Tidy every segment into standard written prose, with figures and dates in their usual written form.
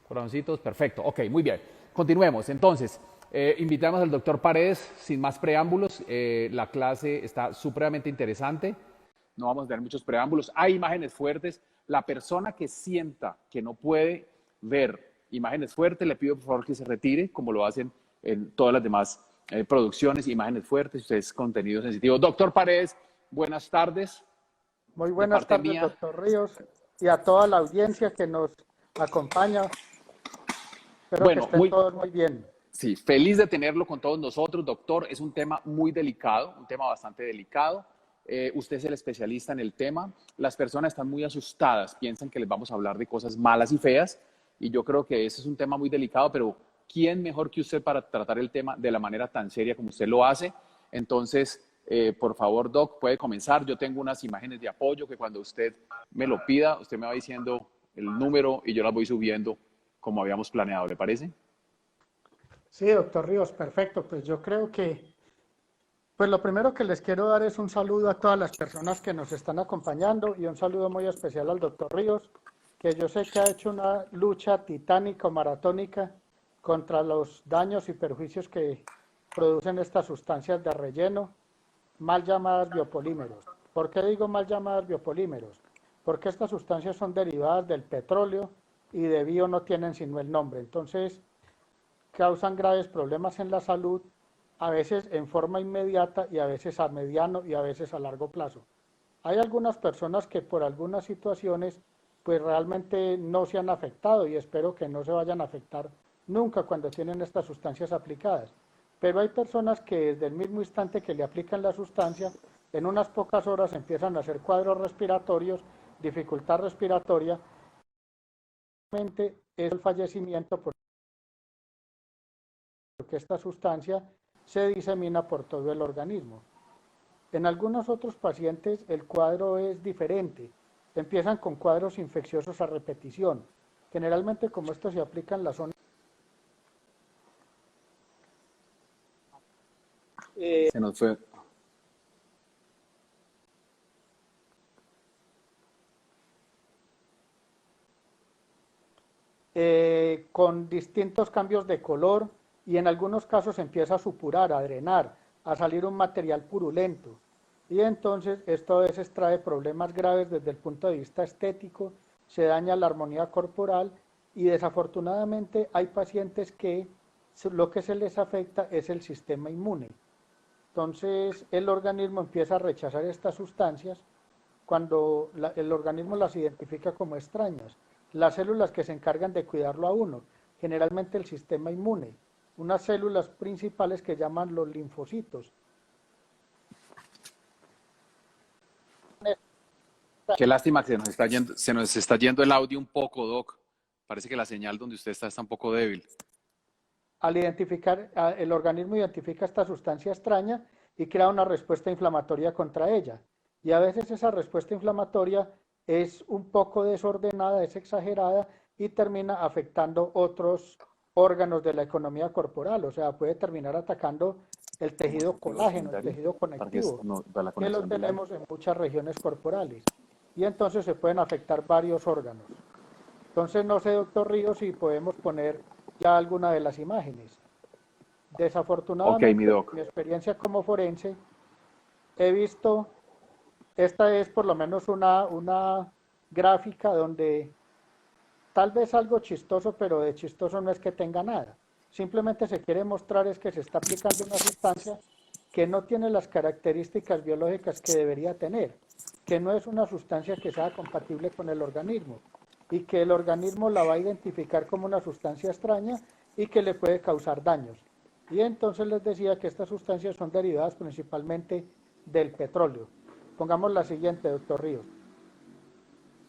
Corazoncitos, perfecto. Ok, muy bien. Continuemos. Entonces, invitamos al doctor Paredes, sin más preámbulos. La clase está supremamente interesante. No vamos a tener muchos preámbulos. Hay imágenes fuertes. La persona que sienta que no puede ver imágenes fuertes, le pido por favor que se retire, como lo hacen en todas las demás producciones, imágenes fuertes, ustedes contenido sensitivo. Doctor Paredes, buenas tardes. Muy De buenas parte tardes, mía, doctor Ríos, y a toda la audiencia que nos acompaña. Espero que bueno, estén todos muy bien. sí, feliz de tenerlo con todos nosotros, doctor. Es un tema muy delicado, un tema bastante delicado. Usted es el especialista en el tema. Las personas están muy asustadas, piensan que les vamos a hablar de cosas malas y feas, y yo creo que ese es un tema muy delicado, pero ¿quién mejor que usted para tratar el tema de la manera tan seria como usted lo hace? Entonces, por favor, Doc, puede comenzar. Yo tengo unas imágenes de apoyo que cuando usted me lo pida, usted me va diciendo el número y yo las voy subiendo como habíamos planeado, ¿le parece? Sí, doctor Ríos, perfecto. Pues yo creo que, pues lo primero que les quiero dar es un saludo a todas las personas que nos están acompañando y un saludo muy especial al doctor Ríos, que yo sé que ha hecho una lucha titánica o maratónica contra los daños y perjuicios que producen estas sustancias de relleno, mal llamadas biopolímeros. ¿Por qué digo mal llamadas biopolímeros? Porque estas sustancias son derivadas del petróleo y de bio no tienen sino el nombre. Entonces, causan graves problemas en la salud, a veces en forma inmediata y a veces a mediano y a veces a largo plazo. Hay algunas personas que por algunas situaciones pues realmente no se han afectado y espero que no se vayan a afectar nunca cuando tienen estas sustancias aplicadas. Pero hay personas que desde el mismo instante que le aplican la sustancia, en unas pocas horas empiezan a hacer cuadros respiratorios, dificultad respiratoria, es el fallecimiento porque esta sustancia se disemina por todo el organismo. En algunos otros pacientes el cuadro es diferente. Empiezan con cuadros infecciosos a repetición. Generalmente como esto se aplica en la zona Se nos fue. con distintos cambios de color y en algunos casos empieza a supurar, a drenar, a salir un material purulento. Y entonces esto a veces trae problemas graves desde el punto de vista estético, se daña la armonía corporal y desafortunadamente hay pacientes que lo que se les afecta es el sistema inmune. Entonces el organismo empieza a rechazar estas sustancias cuando el organismo las identifica como extrañas. Las células que se encargan de cuidarlo a uno, generalmente el sistema inmune, unas células principales que llaman los linfocitos. Qué lástima que se nos está yendo el audio un poco, Doc. Parece que la señal donde usted está un poco débil. Al identificar, el organismo identifica esta sustancia extraña y crea una respuesta inflamatoria contra ella. Y a veces esa respuesta inflamatoria es un poco desordenada, es exagerada y termina afectando otros órganos de la economía corporal. O sea, puede terminar atacando el tejido colágeno, el tejido Para que conectivo, no, para la que lo conexión del live. tenemos en muchas regiones corporales. Y entonces se pueden afectar varios órganos. Entonces, no sé, doctor Ríos, si podemos poner ya alguna de las imágenes. Ok, mi Desafortunadamente, Doc. mi experiencia como forense, he visto, esta es por lo menos una gráfica donde tal vez algo chistoso, pero de chistoso no es que tenga nada. Simplemente se quiere mostrar es que se está aplicando una sustancia que no tiene las características biológicas que debería tener, que no es una sustancia que sea compatible con el organismo y que el organismo la va a identificar como una sustancia extraña y que le puede causar daños. Y entonces les decía que estas sustancias son derivadas principalmente del petróleo. Pongamos la siguiente, doctor Ríos.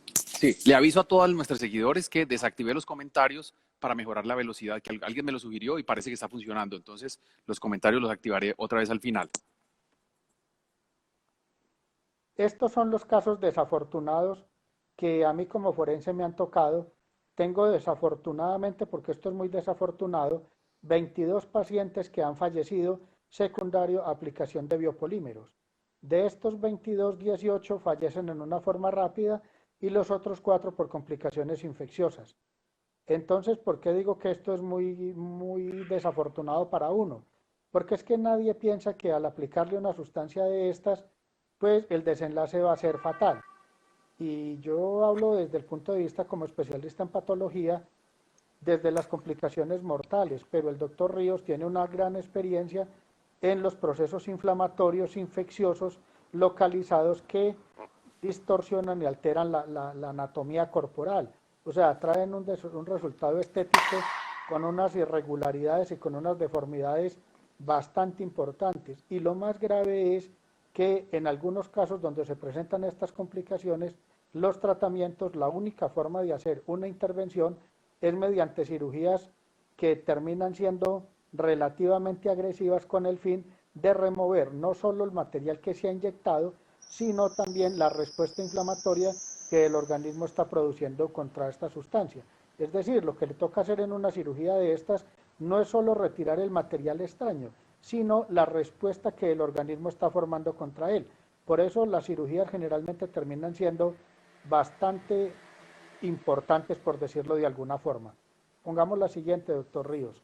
Sí, le aviso a todos nuestros seguidores que desactivé los comentarios para mejorar la velocidad, que alguien me lo sugirió y parece que está funcionando. Entonces, los comentarios los activaré otra vez al final. Estos son los casos desafortunados que a mí como forense me han tocado. Tengo desafortunadamente, porque esto es muy desafortunado, 22 pacientes que han fallecido secundario a aplicación de biopolímeros. De estos 22, 18 fallecen en una forma rápida y los otros 4 por complicaciones infecciosas. Entonces, ¿por qué digo que esto es muy desafortunado para uno? Porque es que nadie piensa que al aplicarle una sustancia de estas, pues el desenlace va a ser fatal. Y yo hablo desde el punto de vista como especialista en patología, desde las complicaciones mortales, pero el doctor Ríos tiene una gran experiencia en los procesos inflamatorios infecciosos localizados que distorsionan y alteran la anatomía corporal. O sea, traen un resultado estético con unas irregularidades y con unas deformidades bastante importantes. Y lo más grave es que en algunos casos donde se presentan estas complicaciones, los tratamientos, la única forma de hacer una intervención es mediante cirugías que terminan siendo relativamente agresivas con el fin de remover no solo el material que se ha inyectado, sino también la respuesta inflamatoria que el organismo está produciendo contra esta sustancia. Es decir, lo que le toca hacer en una cirugía de estas no es solo retirar el material extraño, sino la respuesta que el organismo está formando contra él. Por eso las cirugías generalmente terminan siendo bastante importantes, por decirlo de alguna forma. Pongamos la siguiente, doctor Ríos.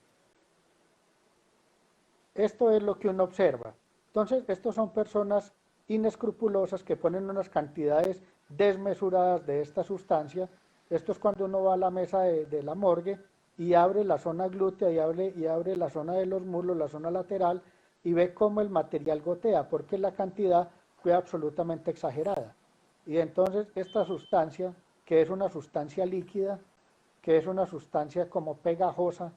Esto es lo que uno observa. Entonces, estos son personas inescrupulosas que ponen unas cantidades desmesuradas de esta sustancia. Esto es cuando uno va a la mesa de la morgue y abre la zona glútea y abre la zona de los muslos, la zona lateral, y ve cómo el material gotea, porque la cantidad fue absolutamente exagerada. Y entonces esta sustancia, que es una sustancia líquida, que es una sustancia como pegajosa,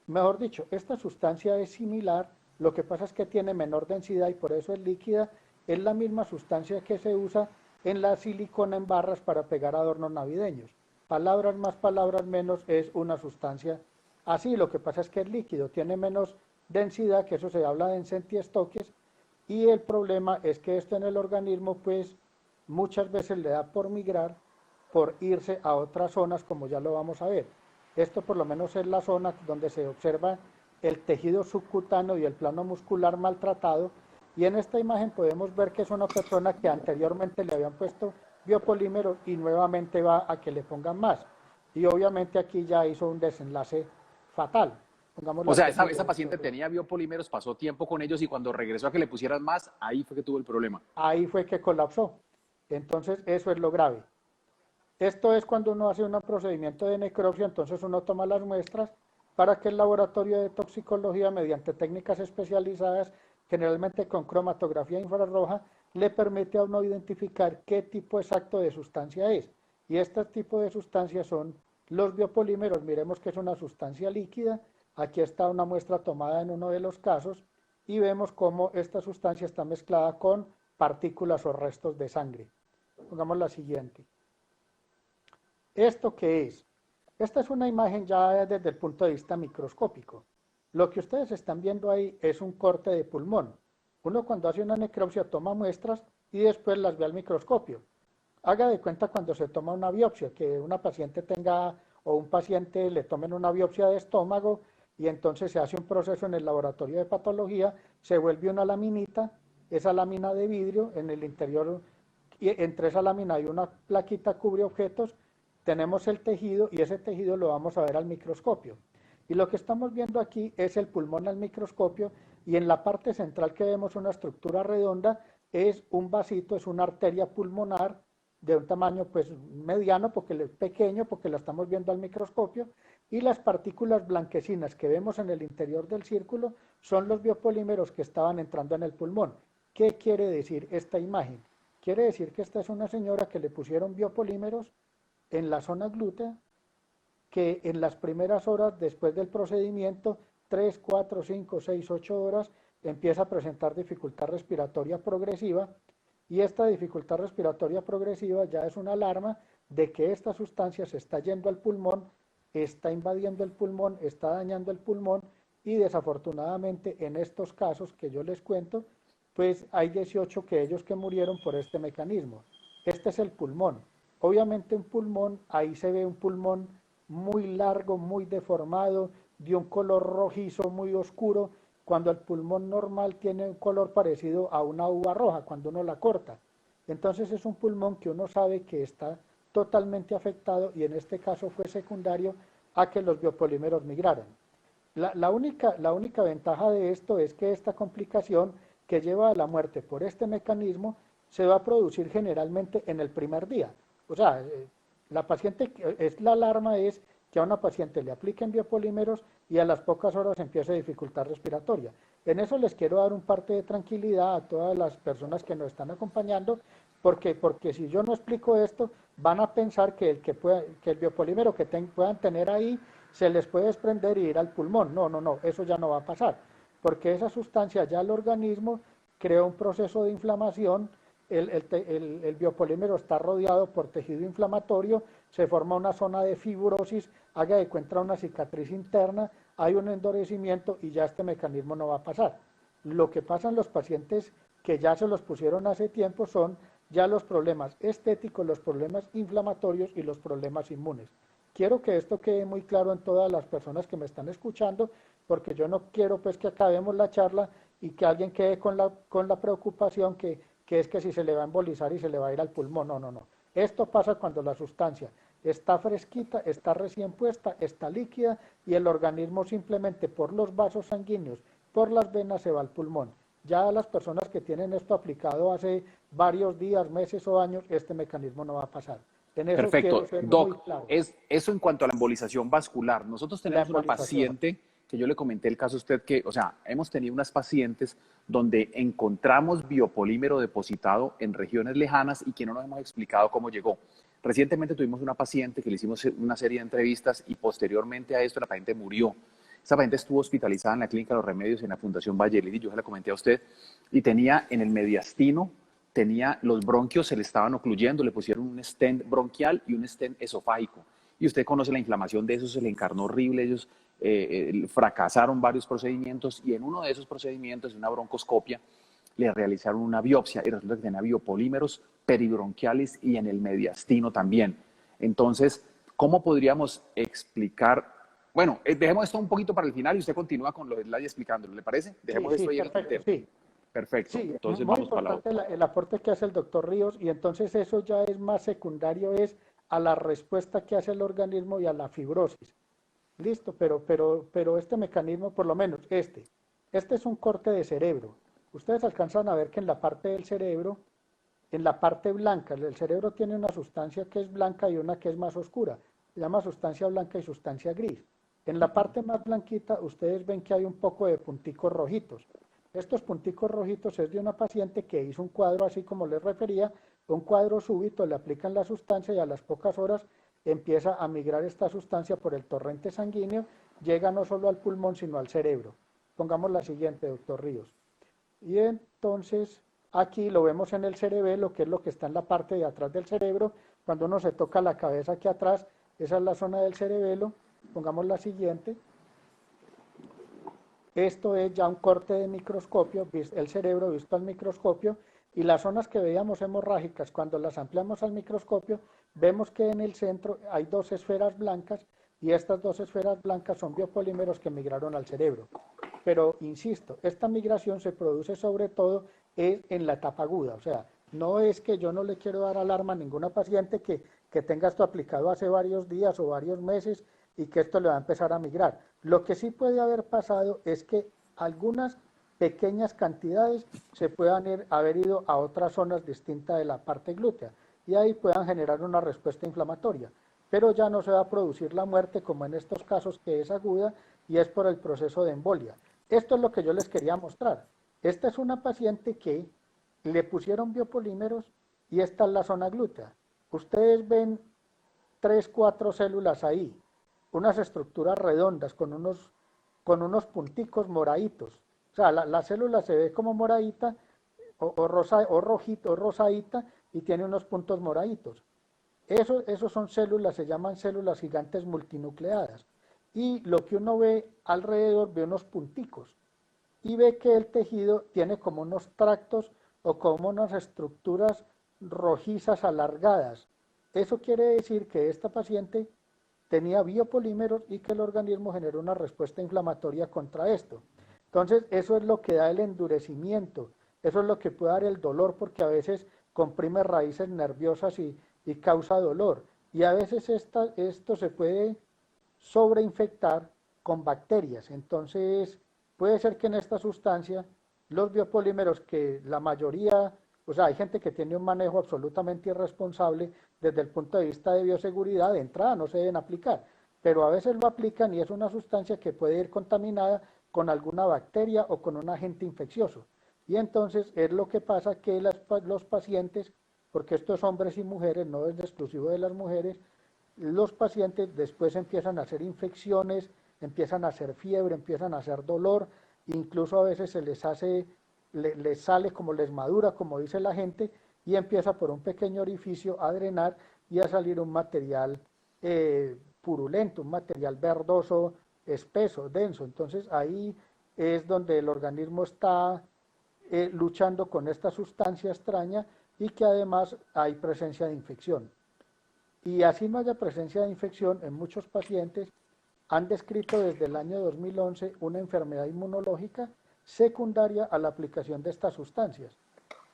mejor dicho, esta sustancia es similar, lo que pasa es que tiene menor densidad y por eso es líquida, es la misma sustancia que se usa en la silicona en barras para pegar adornos navideños. Palabras más, palabras menos, es una sustancia así, lo que pasa es que es líquido, tiene menos densidad, que eso se habla de en centiestoques, y el problema es que esto en el organismo, pues muchas veces le da por migrar, por irse a otras zonas, como ya lo vamos a ver. Esto por lo menos es la zona donde se observa el tejido subcutáneo y el plano muscular maltratado. Y en esta imagen podemos ver que es una persona que anteriormente le habían puesto biopolímeros y nuevamente va a que le pongan más. Y obviamente aquí ya hizo un desenlace fatal. Pongamos O la sea, siguiente, esa paciente doctor Ríos. tenía biopolímeros, pasó tiempo con ellos y cuando regresó a que le pusieran más, ahí fue que tuvo el problema. Ahí fue que colapsó. Entonces eso es lo grave. Esto es cuando uno hace un procedimiento de necropsia, entonces uno toma las muestras para que el laboratorio de toxicología, mediante técnicas especializadas, generalmente con cromatografía infrarroja, le permite a uno identificar qué tipo exacto de sustancia es. Y este tipo de sustancias son los biopolímeros. Miremos que es una sustancia líquida. Aquí está una muestra tomada en uno de los casos y vemos cómo esta sustancia está mezclada con partículas o restos de sangre. Pongamos la siguiente. ¿Esto qué es? Esta es una imagen ya desde el punto de vista microscópico. Lo que ustedes están viendo ahí es un corte de pulmón. Uno cuando hace una necropsia toma muestras y después las ve al microscopio. Haga de cuenta cuando se toma una biopsia, que una paciente tenga o un paciente le tomen una biopsia de estómago y entonces se hace un proceso en el laboratorio de patología, se vuelve una laminita, esa lámina de vidrio en el interior, y entre esa lámina hay una plaquita cubre objetos, tenemos el tejido y ese tejido lo vamos a ver al microscopio. Y lo que estamos viendo aquí es el pulmón al microscopio y en la parte central que vemos una estructura redonda es un vasito, es una arteria pulmonar de un tamaño pues mediano porque es pequeño porque la estamos viendo al microscopio y las partículas blanquecinas que vemos en el interior del círculo son los biopolímeros que estaban entrando en el pulmón. ¿Qué quiere decir esta imagen? Quiere decir que esta es una señora que le pusieron biopolímeros en la zona glútea, que en las primeras horas después del procedimiento, 3, 4, 5, 6, 8 horas, empieza a presentar dificultad respiratoria progresiva y esta dificultad respiratoria progresiva ya es una alarma de que esta sustancia se está yendo al pulmón, está invadiendo el pulmón, está dañando el pulmón y desafortunadamente en estos casos que yo les cuento, pues hay 18 que ellos que murieron por este mecanismo. Este es el pulmón. Obviamente un pulmón, ahí se ve un pulmón muy largo, muy deformado, de un color rojizo muy oscuro, cuando el pulmón normal tiene un color parecido a una uva roja cuando uno la corta. Entonces es un pulmón que uno sabe que está totalmente afectado y en este caso fue secundario a que los biopolímeros migraran. La única ventaja de esto es que esta complicación que lleva a la muerte por este mecanismo se va a producir generalmente en el primer día. O sea, la paciente, la alarma es que a una paciente le apliquen biopolímeros y a las pocas horas empiece dificultad respiratoria. En eso les quiero dar un parte de tranquilidad a todas las personas que nos están acompañando, porque si yo no explico esto, van a pensar que el biopolímero que puedan tener ahí se les puede desprender y ir al pulmón. No, no, no, eso ya no va a pasar, porque esa sustancia ya el organismo crea un proceso de inflamación, el biopolímero está rodeado por tejido inflamatorio, se forma una zona de fibrosis, haga de cuenta una cicatriz interna, hay un endurecimiento y ya este mecanismo no va a pasar. Lo que pasa en los pacientes que ya se los pusieron hace tiempo son ya los problemas estéticos, los problemas inflamatorios y los problemas inmunes. Quiero que esto quede muy claro en todas las personas que me están escuchando, porque yo no quiero pues que acabemos la charla y que alguien quede con la preocupación que es que si se le va a embolizar y se le va a ir al pulmón. No, no, no. Esto pasa cuando la sustancia está fresquita, está recién puesta, está líquida y el organismo simplemente por los vasos sanguíneos, por las venas se va al pulmón. Ya las personas que tienen esto aplicado hace varios días, meses o años, este mecanismo no va a pasar. En eso quiero Perfecto. ser muy Doc, claro. eso en cuanto a la embolización vascular. Nosotros La tenemos una embolización. paciente que yo le comenté el caso a usted que, o sea, hemos tenido unas pacientes donde encontramos biopolímero depositado en regiones lejanas y que no nos hemos explicado cómo llegó. Recientemente tuvimos una paciente que le hicimos una serie de entrevistas y posteriormente a esto la paciente murió. Esa paciente estuvo hospitalizada en la Clínica de los Remedios en la Fundación Vallelir y yo se la comenté a usted y tenía en el mediastino, tenía los bronquios, se le estaban ocluyendo, le pusieron un stent bronquial y un stent esofágico. Y usted conoce la inflamación de eso, se le encarnó horrible, ellos fracasaron varios procedimientos y en uno de esos procedimientos, una broncoscopia, le realizaron una biopsia y resulta que tenía biopolímeros peribronquiales y en el mediastino también. Entonces, ¿cómo podríamos explicar? Bueno, dejemos esto un poquito para el final y usted continúa con los slides explicándolo, ¿le parece? Sí, Dejemos sí, esto ahí en el perfecto, tintero. sí. Perfecto, Sí, entonces muy vamos para la importante otra. el aporte que hace el doctor Ríos y entonces eso ya es más secundario, es a la respuesta que hace el organismo y a la fibrosis. Listo, pero este mecanismo, por lo menos este es un corte de cerebro. Ustedes alcanzan a ver que en la parte del cerebro, en la parte blanca, el cerebro tiene una sustancia que es blanca y una que es más oscura. Se llama sustancia blanca y sustancia gris. En la parte más blanquita, ustedes ven que hay un poco de punticos rojitos. Estos punticos rojitos es de una paciente que hizo un cuadro así como les refería, un cuadro súbito, le aplican la sustancia y a las pocas horas empieza a migrar esta sustancia por el torrente sanguíneo, llega no solo al pulmón sino al cerebro. Pongamos la siguiente, doctor Ríos. Y entonces aquí lo vemos en el cerebelo, que es lo que está en la parte de atrás del cerebro. Cuando uno se toca la cabeza aquí atrás, esa es la zona del cerebelo. Pongamos la siguiente. Esto es ya un corte de microscopio, el cerebro visto al microscopio, y las zonas que veíamos hemorrágicas, cuando las ampliamos al microscopio, vemos que en el centro hay dos esferas blancas, y estas dos esferas blancas son biopolímeros que migraron al cerebro. Pero, insisto, esta migración se produce sobre todo en la etapa aguda, o sea, no es que yo no le quiero dar alarma a ninguna paciente que tenga esto aplicado hace varios días o varios meses y que esto le va a empezar a migrar. Lo que sí puede haber pasado es que algunas pequeñas cantidades se puedan haber ido a otras zonas distintas de la parte glútea y ahí puedan generar una respuesta inflamatoria. Pero ya no se va a producir la muerte como en estos casos que es aguda y es por el proceso de embolia. Esto es lo que yo les quería mostrar. Esta es una paciente que le pusieron biopolímeros y esta es la zona glútea. Ustedes ven 3, 4 células ahí, unas estructuras redondas con unos punticos moraditos. O sea, la célula se ve como moradita o rosa, o rojito, o rosadita y tiene unos puntos moraditos. Esos son células, se llaman células gigantes multinucleadas. Y lo que uno ve alrededor, ve unos punticos. Y ve que el tejido tiene como unos tractos o como unas estructuras rojizas alargadas. Eso quiere decir que esta paciente tenía biopolímeros y que el organismo generó una respuesta inflamatoria contra esto. Entonces, eso es lo que da el endurecimiento, eso es lo que puede dar el dolor, porque a veces comprime raíces nerviosas y causa dolor. Y a veces esto se puede sobreinfectar con bacterias. Entonces, puede ser que en esta sustancia los biopolímeros, que la mayoría, o sea, hay gente que tiene un manejo absolutamente irresponsable desde el punto de vista de bioseguridad, de entrada no se deben aplicar, pero a veces lo aplican y es una sustancia que puede ir contaminada con alguna bacteria o con un agente infeccioso. Y entonces es lo que pasa que los pacientes, porque esto es hombres y mujeres, no es exclusivo de las mujeres, los pacientes después empiezan a hacer infecciones, empiezan a hacer fiebre, empiezan a hacer dolor, incluso a veces se les hace, les sale como les madura, como dice la gente, y empieza por un pequeño orificio a drenar y a salir un material purulento, un material verdoso, espeso, denso. Entonces ahí es donde el organismo está luchando con esta sustancia extraña y que además hay presencia de infección. Y así no haya presencia de infección, en muchos pacientes han descrito desde el año 2011 una enfermedad inmunológica secundaria a la aplicación de estas sustancias.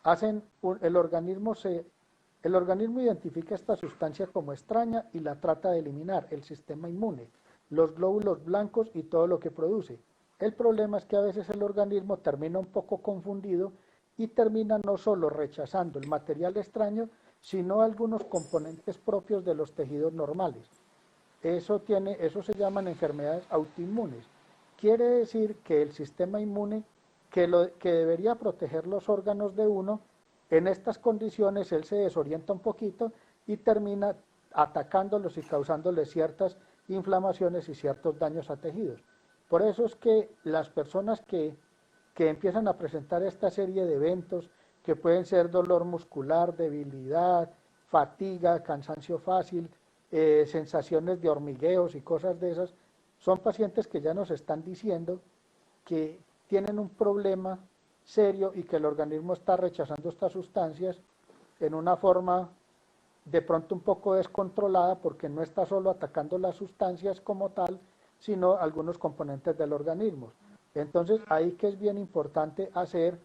El organismo identifica esta sustancia como extraña y la trata de eliminar, el sistema inmune, los glóbulos blancos y todo lo que produce. El problema es que a veces el organismo termina un poco confundido y termina no solo rechazando el material extraño, sino algunos componentes propios de los tejidos normales. Eso se llaman enfermedades autoinmunes. Quiere decir que el sistema inmune, que debería proteger los órganos de uno, en estas condiciones él se desorienta un poquito y termina atacándolos y causándoles ciertas inflamaciones y ciertos daños a tejidos. Por eso es que las personas que empiezan a presentar esta serie de eventos, que pueden ser dolor muscular, debilidad, fatiga, cansancio fácil, sensaciones de hormigueos y cosas de esas, son pacientes que ya nos están diciendo que tienen un problema serio y que el organismo está rechazando estas sustancias en una forma de pronto un poco descontrolada, porque no está solo atacando las sustancias como tal, sino algunos componentes del organismo. Entonces ahí que es bien importante hacer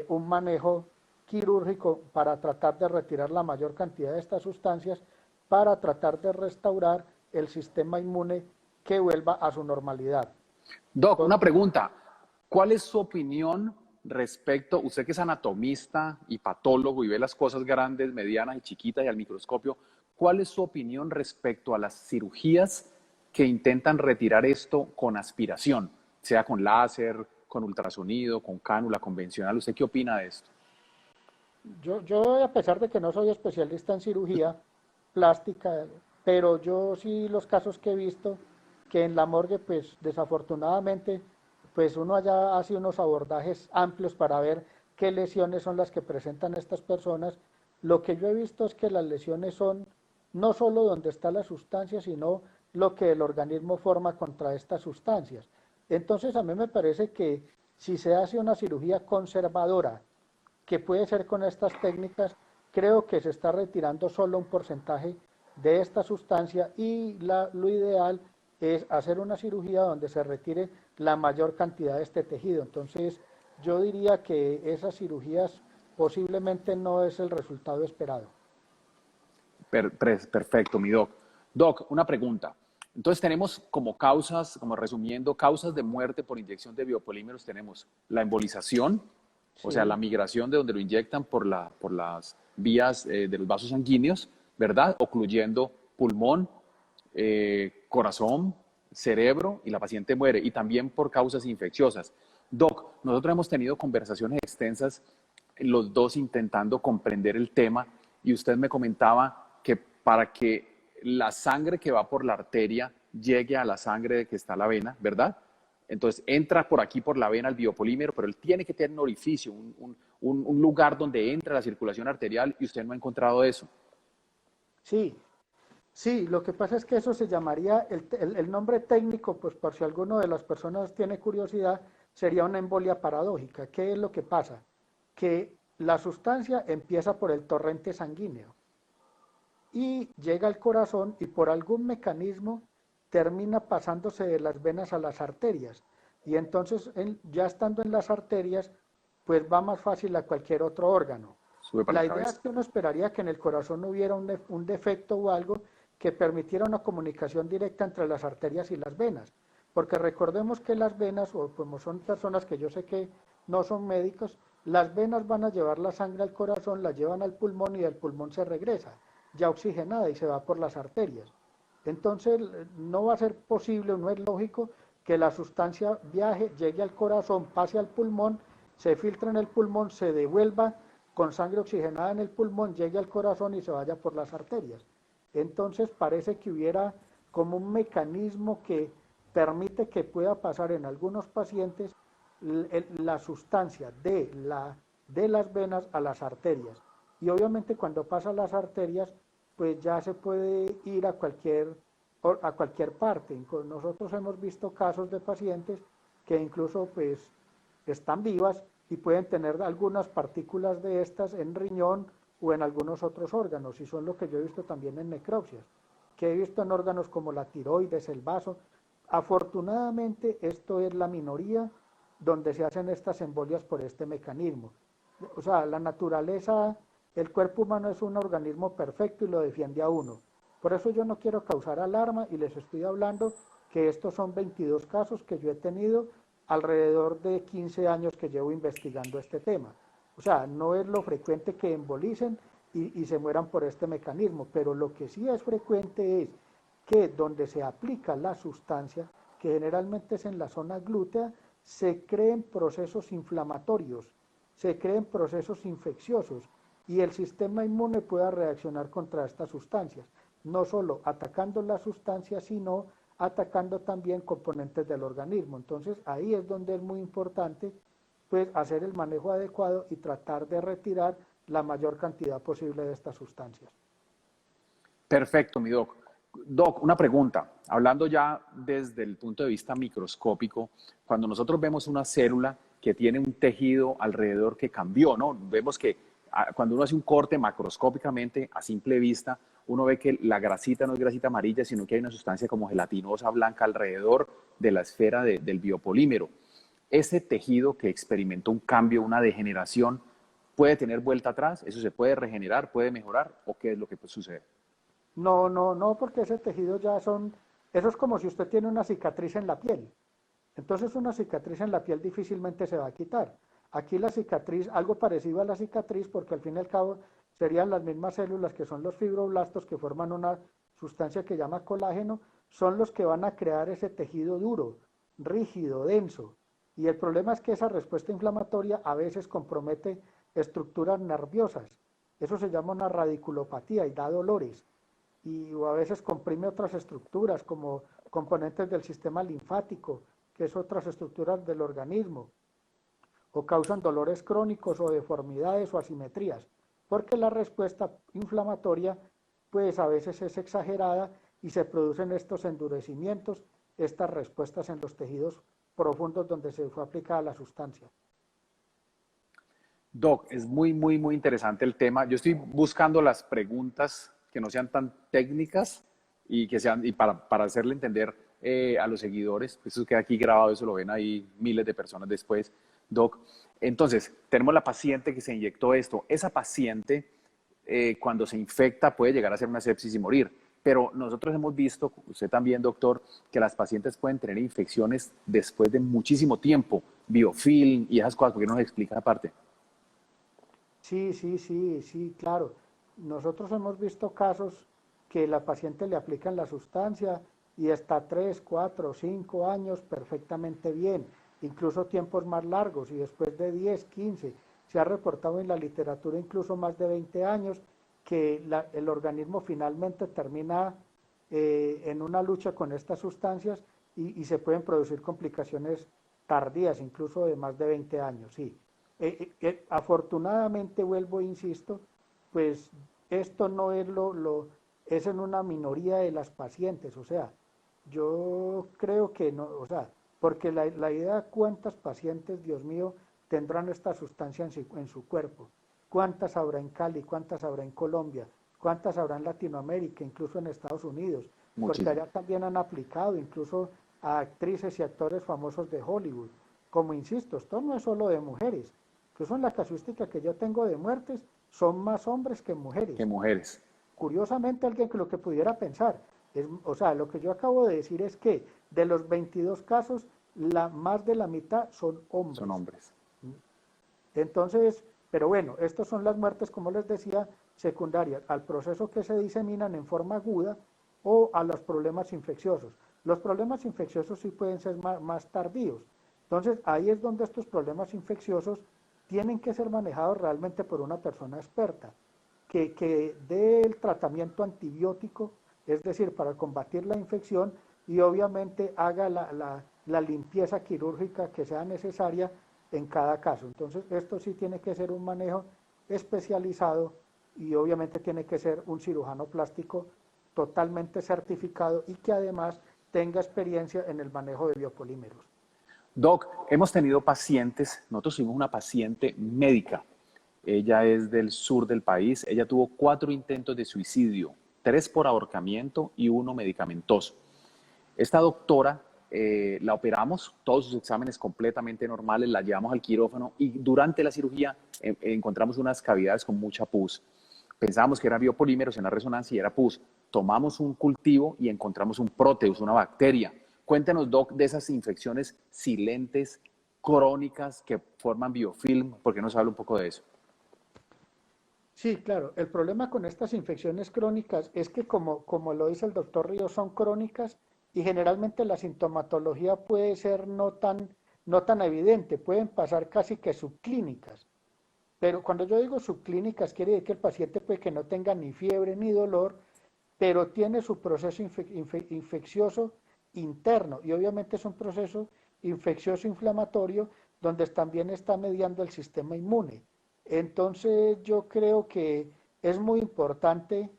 un manejo quirúrgico para tratar de retirar la mayor cantidad de estas sustancias, para tratar de restaurar el sistema inmune que vuelva a su normalidad. Doc, una pregunta. ¿Cuál es su opinión respecto, usted que es anatomista y patólogo y ve las cosas grandes, medianas y chiquitas y al microscopio, cuál es su opinión respecto a las cirugías que intentan retirar esto con aspiración, sea con láser, con ultrasonido, con cánula convencional? ¿Usted qué opina de esto? Yo, a pesar de que no soy especialista en cirugía plástica, pero yo sí los casos que he visto, que en la morgue, pues desafortunadamente, pues uno allá hace unos abordajes amplios para ver qué lesiones son las que presentan estas personas. Lo que yo he visto es que las lesiones son no solo donde está la sustancia, sino lo que el organismo forma contra estas sustancias. Entonces a mí me parece que si se hace una cirugía conservadora, que puede ser con estas técnicas, creo que se está retirando solo un porcentaje de esta sustancia y lo ideal es hacer una cirugía donde se retire la mayor cantidad de este tejido. Entonces, yo diría que esas cirugías posiblemente no es el resultado esperado. Perfecto, mi doc. Doc, una pregunta. Entonces tenemos como causas, como resumiendo, causas de muerte por inyección de biopolímeros, tenemos la embolización, o sea, la Sí, migración de donde lo inyectan por las vías de los vasos sanguíneos, ¿verdad? Ocluyendo pulmón, corazón, cerebro y la paciente muere. Y también por causas infecciosas. Doc, nosotros hemos tenido conversaciones extensas, los dos intentando comprender el tema, y usted me comentaba que para que la sangre que va por la arteria llegue a la sangre que está en la vena, ¿verdad? Entonces entra por aquí, por la vena, el biopolímero, pero él tiene que tener un orificio, un lugar donde entra la circulación arterial, y usted no ha encontrado eso. sí, sí, lo que pasa es que eso se llamaría, el nombre técnico, pues por si alguno de las personas tiene curiosidad, sería una embolia paradójica. ¿Qué es lo que pasa? Que la sustancia empieza por el torrente sanguíneo y llega al corazón y por algún mecanismo termina pasándose de las venas a las arterias. Y entonces, ya estando en las arterias, pues va más fácil a cualquier otro órgano. Sube para La la idea es cabeza. que uno esperaría que en el corazón hubiera un defecto o algo que permitiera una comunicación directa entre las arterias y las venas. Porque recordemos que las venas, o como son personas que yo sé que no son médicos, las venas van a llevar la sangre al corazón, la llevan al pulmón y del pulmón se regresa, ya oxigenada y se va por las arterias. Entonces no va a ser posible, no es lógico que la sustancia viaje, llegue al corazón, pase al pulmón, se filtre en el pulmón, se devuelva con sangre oxigenada en el pulmón, llegue al corazón y se vaya por las arterias. Entonces parece que hubiera como un mecanismo que permite que pueda pasar en algunos pacientes la sustancia de las venas a las arterias. Y obviamente cuando pasa a las arterias, pues ya se puede ir a cualquier parte. Nosotros hemos visto casos de pacientes que incluso pues están vivas y pueden tener algunas partículas de estas en riñón o en algunos otros órganos, y son lo que yo he visto también en necropsias, que he visto en órganos como la tiroides, el vaso. Afortunadamente esto es la minoría donde se hacen estas embolias por este mecanismo. O sea, la naturaleza, el cuerpo humano es un organismo perfecto y lo defiende a uno. Por eso yo no quiero causar alarma y les estoy hablando que estos son 22 casos que yo he tenido alrededor de 15 años que llevo investigando este tema. O sea, no es lo frecuente que embolicen y se mueran por este mecanismo, pero lo que sí es frecuente es que donde se aplica la sustancia, que generalmente es en la zona glútea, se creen procesos inflamatorios, se creen procesos infecciosos y el sistema inmune pueda reaccionar contra estas sustancias, no solo atacando la sustancia, sino atacando también componentes del organismo. Entonces ahí es donde es muy importante pues hacer el manejo adecuado y tratar de retirar la mayor cantidad posible de estas sustancias. Perfecto, mi doc. Doc, una pregunta. Hablando ya desde el punto de vista microscópico, cuando nosotros vemos una célula que tiene un tejido alrededor que cambió, ¿no? Vemos que cuando uno hace un corte macroscópicamente, a simple vista, uno ve que la grasita no es grasita amarilla, sino que hay una sustancia como gelatinosa blanca alrededor de la esfera del biopolímero. Ese tejido que experimentó un cambio, una degeneración, ¿puede tener vuelta atrás? ¿Eso se puede regenerar, puede mejorar? ¿O qué es lo que sucede? No, no, no, porque ese tejido ya son, eso es como si usted tiene una cicatriz en la piel. Entonces una cicatriz en la piel difícilmente se va a quitar. Aquí la cicatriz, algo parecido a la cicatriz, porque al fin y al cabo serían las mismas células que son los fibroblastos que forman una sustancia que llama colágeno, son los que van a crear ese tejido duro, rígido, denso. Y el problema es que esa respuesta inflamatoria a veces compromete estructuras nerviosas. Eso se llama una radiculopatía y da dolores o a veces comprime otras estructuras como componentes del sistema linfático, que es otras estructuras del organismo, o causan dolores crónicos o deformidades o asimetrías, porque la respuesta inflamatoria pues a veces es exagerada y se producen estos endurecimientos, estas respuestas en los tejidos profundos donde se fue aplicada la sustancia. Doc, es muy interesante el tema. Yo estoy buscando las preguntas que no sean tan técnicas y que sean, y para hacerle entender a los seguidores, eso queda aquí grabado, eso lo ven ahí miles de personas después, Doc. Entonces, tenemos la paciente que se inyectó esto. Esa paciente, cuando se infecta, puede llegar a hacer una sepsis y morir. Pero nosotros hemos visto, usted también, doctor, que las pacientes pueden tener infecciones después de muchísimo tiempo, biofilm y esas cosas. ¿Por qué no nos explica aparte? Sí, sí, sí, sí, claro. Nosotros hemos visto casos que la paciente le aplican la sustancia y hasta 3, 4, 5 años perfectamente bien, incluso tiempos más largos y después de 10, 15. Se ha reportado en la literatura incluso más de 20 años que el organismo finalmente termina en una lucha con estas sustancias y se pueden producir complicaciones tardías, incluso de más de 20 años, sí. Afortunadamente, vuelvo e insisto, pues esto no es es en una minoría de las pacientes, o sea, yo creo que no, o sea, porque la idea de cuántas pacientes, Dios mío, tendrán esta sustancia en su cuerpo, cuántas habrá en Cali, cuántas habrá en Colombia, cuántas habrá en Latinoamérica, incluso en Estados Unidos, porque Muchísimo. allá también han aplicado incluso a actrices y actores famosos de Hollywood. Como insisto, esto no es solo de mujeres, incluso en la casuística que yo tengo de muertes, son más hombres que Que mujeres. mujeres. curiosamente alguien que lo que pudiera pensar, o sea, lo que yo acabo de decir es que de los 22 casos, más de la mitad son Son hombres. hombres. Entonces, pero bueno, estas son las muertes, como les decía, secundarias al proceso que se diseminan en forma aguda o a los problemas infecciosos. Los problemas infecciosos sí pueden ser más tardíos. Entonces, ahí es donde estos problemas infecciosos tienen que ser manejados realmente por una persona experta, que dé el tratamiento antibiótico, es decir, para combatir la infección y obviamente haga la limpieza quirúrgica que sea necesaria en cada caso. Entonces, esto sí tiene que ser un manejo especializado y obviamente tiene que ser un cirujano plástico totalmente certificado y que además tenga experiencia en el manejo de biopolímeros. Doc, hemos tenido pacientes, nosotros tuvimos una paciente médica, ella es del sur del país, ella tuvo 4 intentos de suicidio, 3 por ahorcamiento y 1 medicamentoso. Esta doctora la operamos, todos sus exámenes completamente normales, la llevamos al quirófano y durante la cirugía encontramos unas cavidades con mucha pus. Pensábamos que eran biopolímeros en la resonancia y era pus. Tomamos un cultivo y encontramos un proteus, una bacteria. Cuéntenos, Doc, de esas infecciones silentes, crónicas, que forman biofilm. ¿Por qué nos habla un poco de eso? Sí, claro. El problema con estas infecciones crónicas es que, como lo dice el doctor Ríos, son crónicas y generalmente la sintomatología puede ser no tan evidente, pueden pasar casi que subclínicas. Pero cuando yo digo subclínicas, quiere decir que el paciente puede que no tenga ni fiebre ni dolor, pero tiene su proceso infeccioso interno y obviamente es un proceso infeccioso inflamatorio donde también está mediando el sistema inmune. Entonces yo creo que es muy importante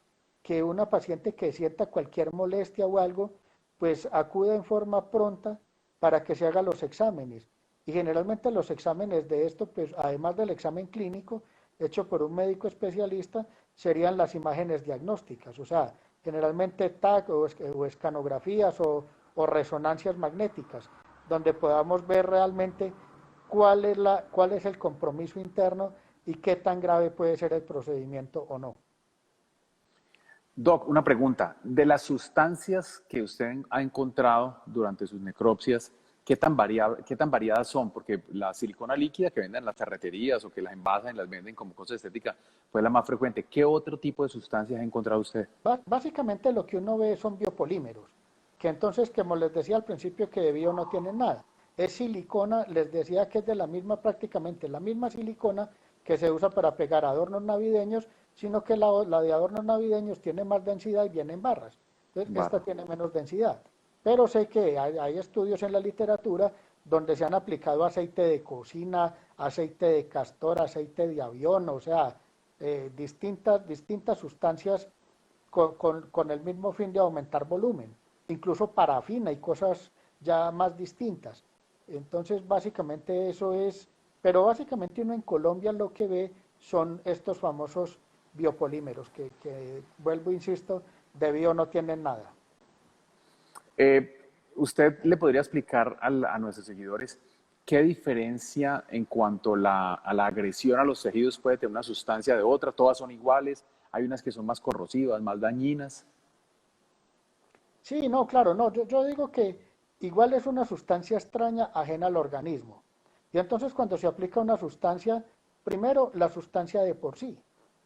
que una paciente que sienta cualquier molestia o algo, pues acuda en forma pronta para que se hagan los exámenes. Y generalmente los exámenes de esto, pues además del examen clínico hecho por un médico especialista, serían las imágenes diagnósticas, o sea, generalmente TAC o escanografías o resonancias magnéticas, donde podamos ver realmente cuál es el compromiso interno y qué tan grave puede ser el procedimiento o no. Doc, una pregunta. De las sustancias que usted ha encontrado durante sus necropsias, qué tan variadas son? Porque la silicona líquida que venden en las ferreterías o que las envasan y las venden como cosa estética fue la más frecuente. ¿Qué otro tipo de sustancias ha encontrado usted? Básicamente lo que uno ve son biopolímeros, que entonces, como les decía al principio, que de bio no tienen nada. Es silicona, les decía que es de la misma, prácticamente la misma silicona que se usa para pegar adornos navideños, sino que la de adornos navideños tiene más densidad y viene en barras. Entonces, esta Barra. tiene menos densidad. Pero sé que hay estudios en la literatura donde se han aplicado aceite de cocina, aceite de castor, aceite de avión, o sea, distintas sustancias con el mismo fin de aumentar volumen, incluso parafina y cosas ya más distintas. Entonces, básicamente eso es, pero básicamente uno en Colombia lo que ve son estos famosos biopolímeros, que vuelvo, insisto, de bio no tienen nada. ¿Usted le podría explicar a nuestros seguidores qué diferencia en cuanto a la agresión a los tejidos puede tener una sustancia de otra? ¿Todas son iguales? ¿Hay unas que son más corrosivas, más dañinas? Sí, no, claro, no, yo digo que igual es una sustancia extraña ajena al organismo. Y entonces cuando se aplica una sustancia, primero la sustancia de por sí,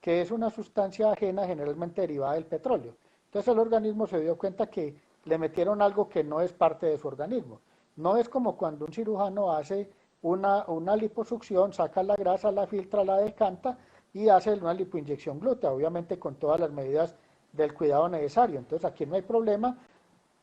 que es una sustancia ajena generalmente derivada del petróleo. Entonces el organismo se dio cuenta que le metieron algo que no es parte de su organismo. No es como cuando un cirujano hace una liposucción, saca la grasa, la filtra, la decanta y hace una lipoinyección glútea, obviamente con todas las medidas del cuidado necesario. Entonces aquí no hay problema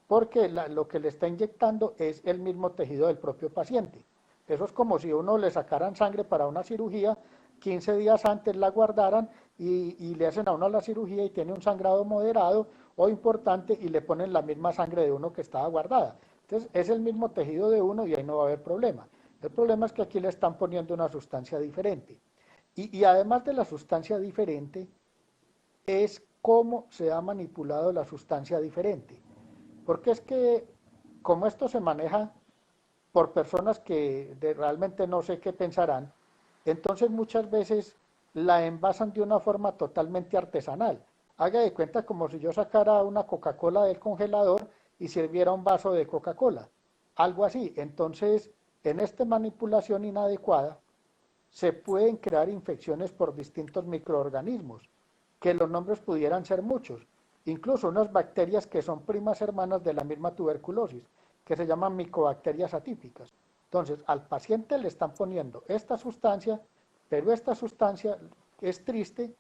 porque lo que le está inyectando es el mismo tejido del propio paciente. Eso es como si uno le sacaran sangre para una cirugía, 15 días antes la guardaran y le hacen a uno la cirugía y tiene un sangrado moderado o importante y le ponen la misma sangre de uno que estaba guardada. Entonces es el mismo tejido de uno y ahí no va a haber problema. El problema es que aquí le están poniendo una sustancia diferente. Y además de la sustancia diferente, es cómo se ha manipulado la sustancia diferente. Porque es que como esto se maneja por personas que realmente no sé qué pensarán, entonces muchas veces la envasan de una forma totalmente artesanal. Haga de cuenta como si yo sacara una Coca-Cola del congelador y sirviera un vaso de Coca-Cola, algo así. Entonces, en esta manipulación inadecuada, se pueden crear infecciones por distintos microorganismos, que los nombres pudieran ser muchos, incluso unas bacterias que son primas hermanas de la misma tuberculosis, que se llaman micobacterias atípicas. Entonces, al paciente le están poniendo esta sustancia, pero esta sustancia es triste,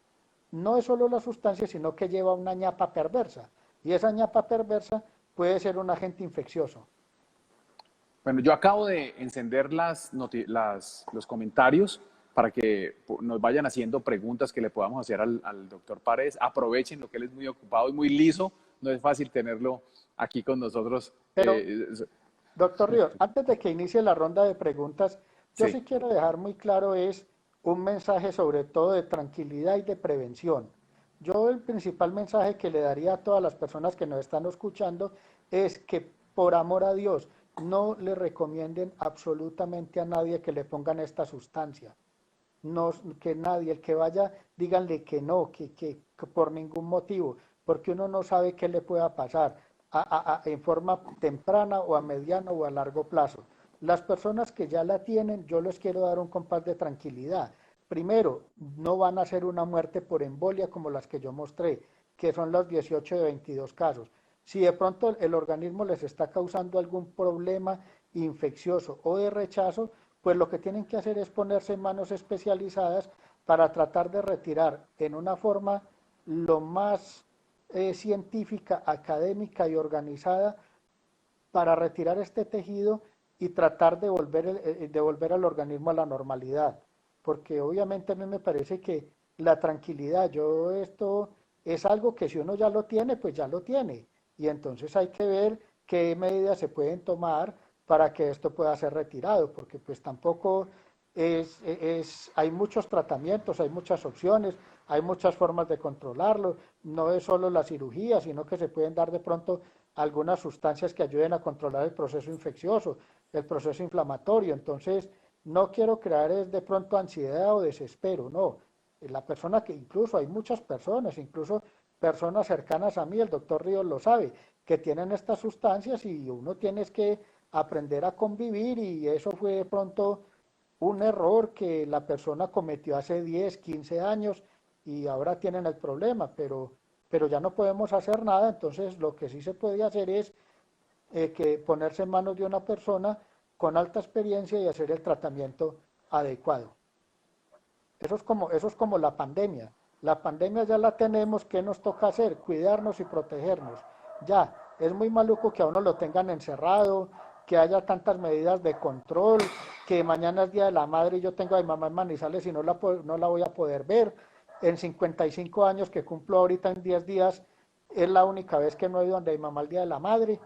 no es solo la sustancia, sino que lleva una ñapa perversa, y esa ñapa perversa puede ser un agente infeccioso. Bueno, yo acabo de encender los comentarios para que nos vayan haciendo preguntas que le podamos hacer al doctor Paredes. Aprovechen lo que él es muy ocupado y muy liso. No es fácil tenerlo aquí con nosotros. Pero doctor Ríos, antes de que inicie la ronda de preguntas, yo Sí. sí quiero dejar muy claro es un mensaje sobre todo de tranquilidad y de prevención. Yo el principal mensaje que le daría a todas las personas que nos están escuchando es que por amor a Dios no le recomienden absolutamente a nadie que le pongan esta sustancia. No, que nadie, el que vaya, díganle que no, que por ningún motivo, porque uno no sabe qué le pueda pasar en forma temprana o a mediano o a largo plazo. Las personas que ya la tienen, yo les quiero dar un compás de tranquilidad. Primero, no van a ser una muerte por embolia como las que yo mostré, que son los 18 de 22 casos. Si de pronto el organismo les está causando algún problema infeccioso o de rechazo, pues lo que tienen que hacer es ponerse en manos especializadas para tratar de retirar en una forma lo más científica, académica y organizada para retirar este tejido y tratar de volver al organismo a la normalidad. Porque obviamente a mí me parece que la tranquilidad, yo esto es algo que si uno ya lo tiene, pues ya lo tiene. Y entonces hay que ver qué medidas se pueden tomar para que esto pueda ser retirado, porque pues tampoco hay muchos tratamientos, hay muchas opciones, hay muchas formas de controlarlo, no es solo la cirugía, sino que se pueden dar de pronto algunas sustancias que ayuden a controlar el proceso infeccioso, el proceso inflamatorio. Entonces, no quiero crear de pronto ansiedad o desespero, no. La persona que incluso hay muchas personas, incluso personas cercanas a mí, el doctor Ríos lo sabe, que tienen estas sustancias y uno tiene que aprender a convivir y eso fue de pronto un error que la persona cometió hace 10, 15 años y ahora tienen el problema, pero ya no podemos hacer nada, entonces lo que sí se puede hacer es que ponerse en manos de una persona con alta experiencia y hacer el tratamiento adecuado. Eso es como la pandemia. La pandemia ya la tenemos, ¿qué nos toca hacer? Cuidarnos y protegernos. Ya, es muy maluco que a uno lo tengan encerrado, que haya tantas medidas de control, que mañana es Día de la Madre y yo tengo a mi mamá en Manizales y no la voy a poder ver. En 55 años que cumplo ahorita en 10 días, es la única vez que no he ido donde mi mamá el Día de la Madre.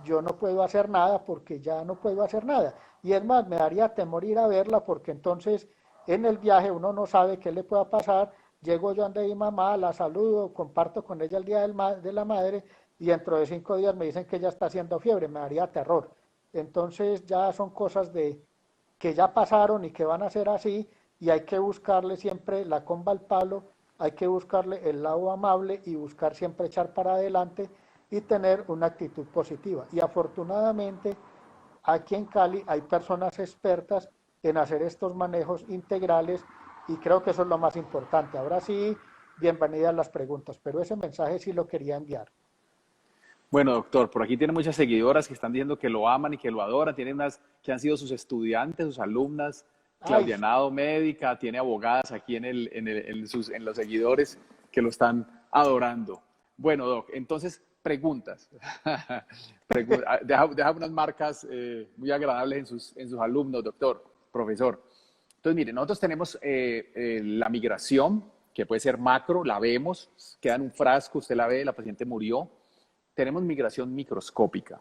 Yo no puedo hacer nada porque ya no puedo hacer nada. Y es más, me daría temor ir a verla porque entonces en el viaje uno no sabe qué le pueda pasar. Llego yo ante mi mamá, la saludo, comparto con ella el Día de la Madre y dentro de 5 días me dicen que ella está haciendo fiebre, me daría terror. Entonces ya son cosas de que ya pasaron y que van a ser así y hay que buscarle siempre la comba al palo, hay que buscarle el lado amable y buscar siempre echar para adelante y tener una actitud positiva. Y afortunadamente aquí en Cali hay personas expertas en hacer estos manejos integrales y creo que eso es lo más importante. Ahora sí, bienvenidas las preguntas, pero ese mensaje sí lo quería enviar. Bueno, doctor, por aquí tiene muchas seguidoras que están diciendo que lo aman y que lo adoran. Tiene unas que han sido sus estudiantes, sus alumnas. Ay, Claudia Nado, médica, tiene abogadas aquí en los seguidores que lo están adorando. Bueno, doc, entonces, preguntas. Deja unas marcas muy agradables en sus alumnos, doctor, profesor. Entonces, mire, nosotros tenemos la migración, que puede ser macro, la vemos, queda en un frasco, usted la ve, la paciente murió. Tenemos migración microscópica.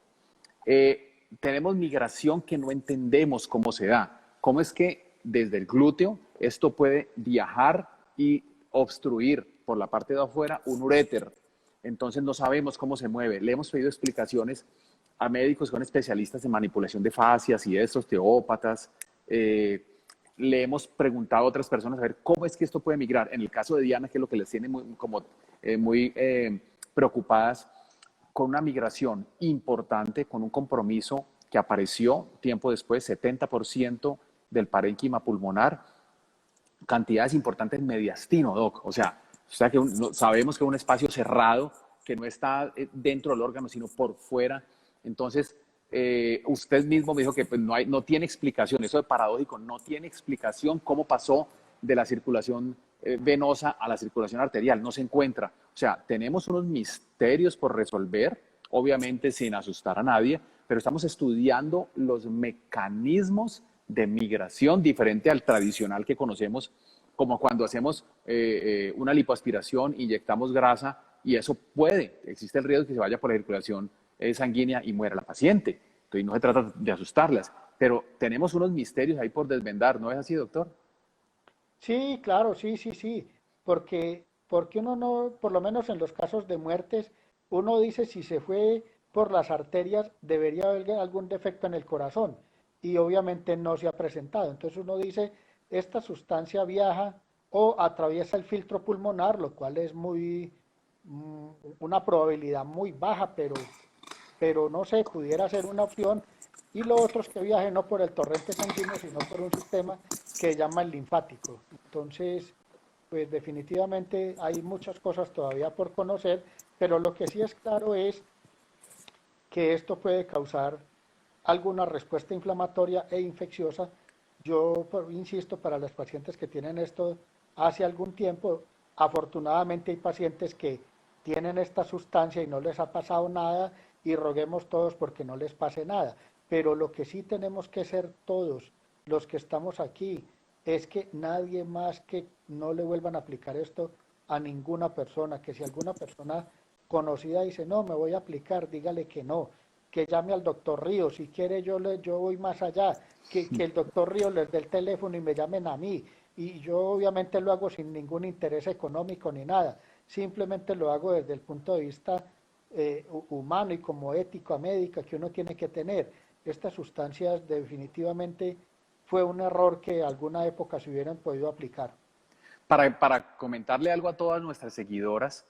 Tenemos migración que no entendemos cómo se da. ¿Cómo es que desde el glúteo esto puede viajar y obstruir por la parte de afuera un uréter? Entonces no sabemos cómo se mueve. Le hemos pedido explicaciones a médicos que son especialistas en manipulación de fascias y de osteópatas. Le hemos preguntado a otras personas a ver cómo es que esto puede migrar. En el caso de Diana, que es lo que les tiene como preocupadas con una migración importante, con un compromiso que apareció tiempo después, 70% del parénquima pulmonar, cantidades importantes en mediastino, doc. O sea que sabemos que es un espacio cerrado, que no está dentro del órgano, sino por fuera. Entonces, usted mismo me dijo que pues, no tiene explicación, eso de paradójico, no tiene explicación cómo pasó de la circulación venosa a la circulación arterial, no se encuentra. O sea, tenemos unos misterios por resolver, obviamente sin asustar a nadie, pero estamos estudiando los mecanismos de migración diferente al tradicional que conocemos, como cuando hacemos una lipoaspiración, inyectamos grasa y eso existe el riesgo de que se vaya por la circulación sanguínea y muera la paciente. Entonces no se trata de asustarlas, pero tenemos unos misterios ahí por desvendar, ¿no es así, doctor? Sí, claro, sí, sí, sí, porque uno no, por lo menos en los casos de muertes, uno dice si se fue por las arterias, debería haber algún defecto en el corazón y obviamente no se ha presentado. Entonces uno dice, esta sustancia viaja o atraviesa el filtro pulmonar, lo cual es una probabilidad muy baja, pero no sé, pudiera ser una opción. Y lo otro es que viaje no por el torrente sanguíneo, sino por un sistema que llama el linfático. Entonces, pues definitivamente hay muchas cosas todavía por conocer, pero lo que sí es claro es que esto puede causar alguna respuesta inflamatoria e infecciosa. Yo insisto, para los pacientes que tienen esto hace algún tiempo, afortunadamente hay pacientes que tienen esta sustancia y no les ha pasado nada y roguemos todos porque no les pase nada. Pero lo que sí tenemos que ser todos los que estamos aquí es que nadie más que no le vuelvan a aplicar esto a ninguna persona, que si alguna persona conocida dice, no, me voy a aplicar, dígale que no, que llame al doctor Ríos, si quiere yo voy más allá, que el doctor Ríos les dé el teléfono y me llamen a mí, y yo obviamente lo hago sin ningún interés económico ni nada, simplemente lo hago desde el punto de vista humano y como ético, médica que uno tiene que tener. Estas sustancias definitivamente fue un error que alguna época se hubieran podido aplicar. Para comentarle algo a todas nuestras seguidoras,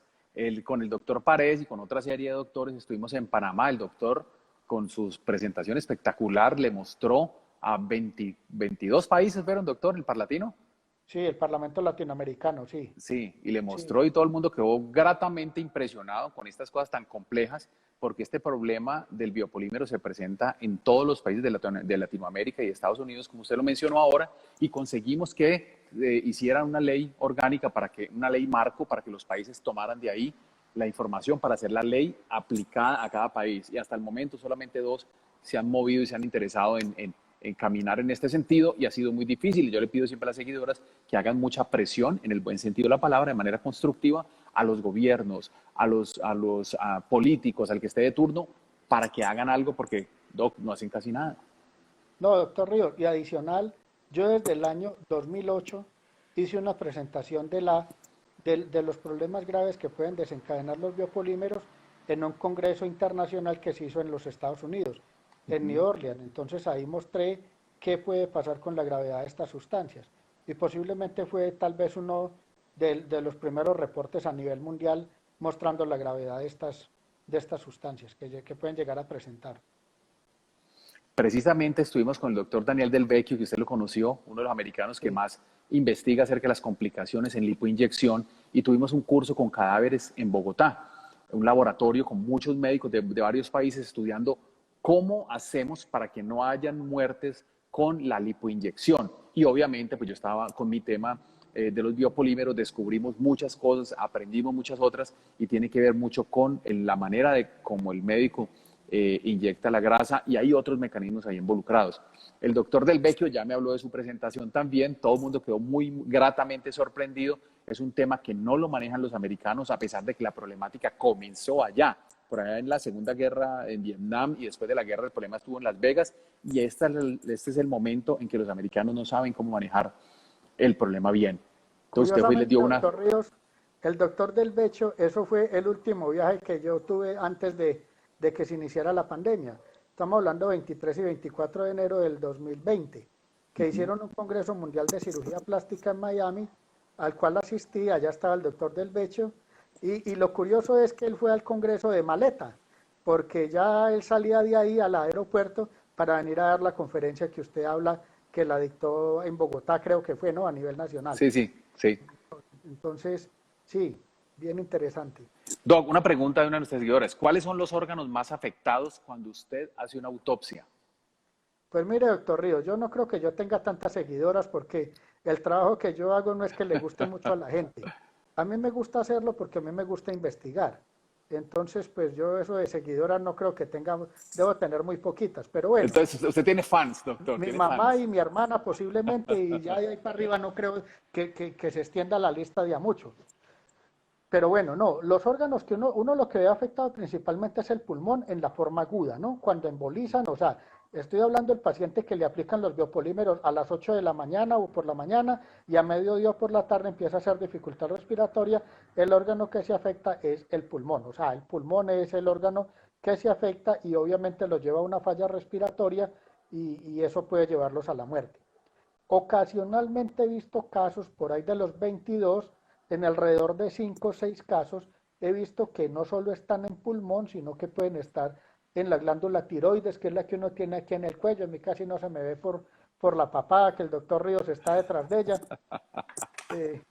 con el doctor Paredes y con otra serie de doctores estuvimos en Panamá. El doctor, con su presentación espectacular, le mostró a 22 países, ¿vieron, doctor, el Parlatino? Sí, el Parlamento Latinoamericano, sí. Sí, y le Sí, mostró y todo el mundo quedó gratamente impresionado con estas cosas tan complejas, porque este problema del biopolímero se presenta en todos los países de Latinoamérica y Estados Unidos, como usted lo mencionó ahora, y conseguimos que hicieran una ley orgánica, una ley marco, para que los países tomaran de ahí la información para hacer la ley aplicada a cada país. Y hasta el momento solamente 2 se han movido y se han interesado en caminar en este sentido y ha sido muy difícil. Yo le pido siempre a las seguidoras que hagan mucha presión, en el buen sentido de la palabra, de manera constructiva, a los gobiernos, a políticos, al que esté de turno, para que hagan algo porque, doc, no hacen casi nada. no, doctor Ríos, y adicional, yo desde el año 2008 hice una presentación de los problemas graves que pueden desencadenar los biopolímeros en un congreso internacional que se hizo en los Estados Unidos, en New Orleans. Entonces ahí mostré qué puede pasar con la gravedad de estas sustancias. Y posiblemente fue tal vez uno de los primeros reportes a nivel mundial mostrando la gravedad de estas sustancias que pueden llegar a presentar. Precisamente estuvimos con el doctor Daniel Del Vecchio, que usted lo conoció, uno de los americanos que Sí. más investiga acerca de las complicaciones en lipoinyección, y tuvimos un curso con cadáveres en Bogotá, un laboratorio con muchos médicos de varios países estudiando cómo hacemos para que no hayan muertes con la lipoinyección. Y obviamente, pues yo estaba con mi tema de los biopolímeros, descubrimos muchas cosas, aprendimos muchas otras, y tiene que ver mucho con la manera de cómo el médico inyecta la grasa, y hay otros mecanismos ahí involucrados. El doctor Del Vecchio ya me habló de su presentación también, todo el mundo quedó muy gratamente sorprendido. Es un tema que no lo manejan los americanos, a pesar de que la problemática comenzó allá, por allá en la Segunda Guerra en Vietnam, y después de la guerra el problema estuvo en Las Vegas, y este es el momento en que los americanos no saben cómo manejar el problema bien. Entonces usted fue y les Curiosamente, dio una... doctor Ríos, el doctor Del Becho, eso fue el último viaje que yo tuve antes de que se iniciara la pandemia. Estamos hablando 23 y 24 de enero del 2020, que hicieron un Congreso Mundial de Cirugía Plástica en Miami, al cual asistí, allá estaba el doctor Del Becho, Y lo curioso es que él fue al Congreso de maleta, porque ya él salía de ahí al aeropuerto para venir a dar la conferencia que usted habla, que la dictó en Bogotá, creo que fue, ¿no? A nivel nacional. Sí, sí, sí. Entonces, sí, bien interesante. Doc, una pregunta de una de nuestras seguidoras. ¿Cuáles son los órganos más afectados cuando usted hace una autopsia? Pues mire, doctor Ríos, yo no creo que yo tenga tantas seguidoras porque el trabajo que yo hago no es que le guste mucho a la gente. A mí me gusta hacerlo porque a mí me gusta investigar. Entonces, pues yo eso de seguidoras no creo que tenga, debo tener muy poquitas, pero bueno, Entonces, usted tiene fans, doctor, mi tiene mamá fans. y mi hermana posiblemente, y ya de ahí para arriba no creo que se extienda la lista de a muchos. Pero bueno, no, los órganos que uno lo que ve afectado principalmente es el pulmón en la forma aguda, ¿no? Cuando embolizan, o sea, estoy hablando del paciente que le aplican los biopolímeros a las 8 de la mañana o por la mañana y a mediodía o por la tarde empieza a hacer dificultad respiratoria, el órgano que se afecta es el pulmón, o sea, el pulmón es el órgano que se afecta y obviamente lo lleva a una falla respiratoria y eso puede llevarlos a la muerte. Ocasionalmente he visto casos, por ahí de los 22, en alrededor de 5 o 6 casos, he visto que no solo están en pulmón, sino que pueden estar en la glándula tiroides, que es la que uno tiene aquí en el cuello. A mí casi no se me ve por la papada, que el doctor Ríos está detrás de ella. Eh,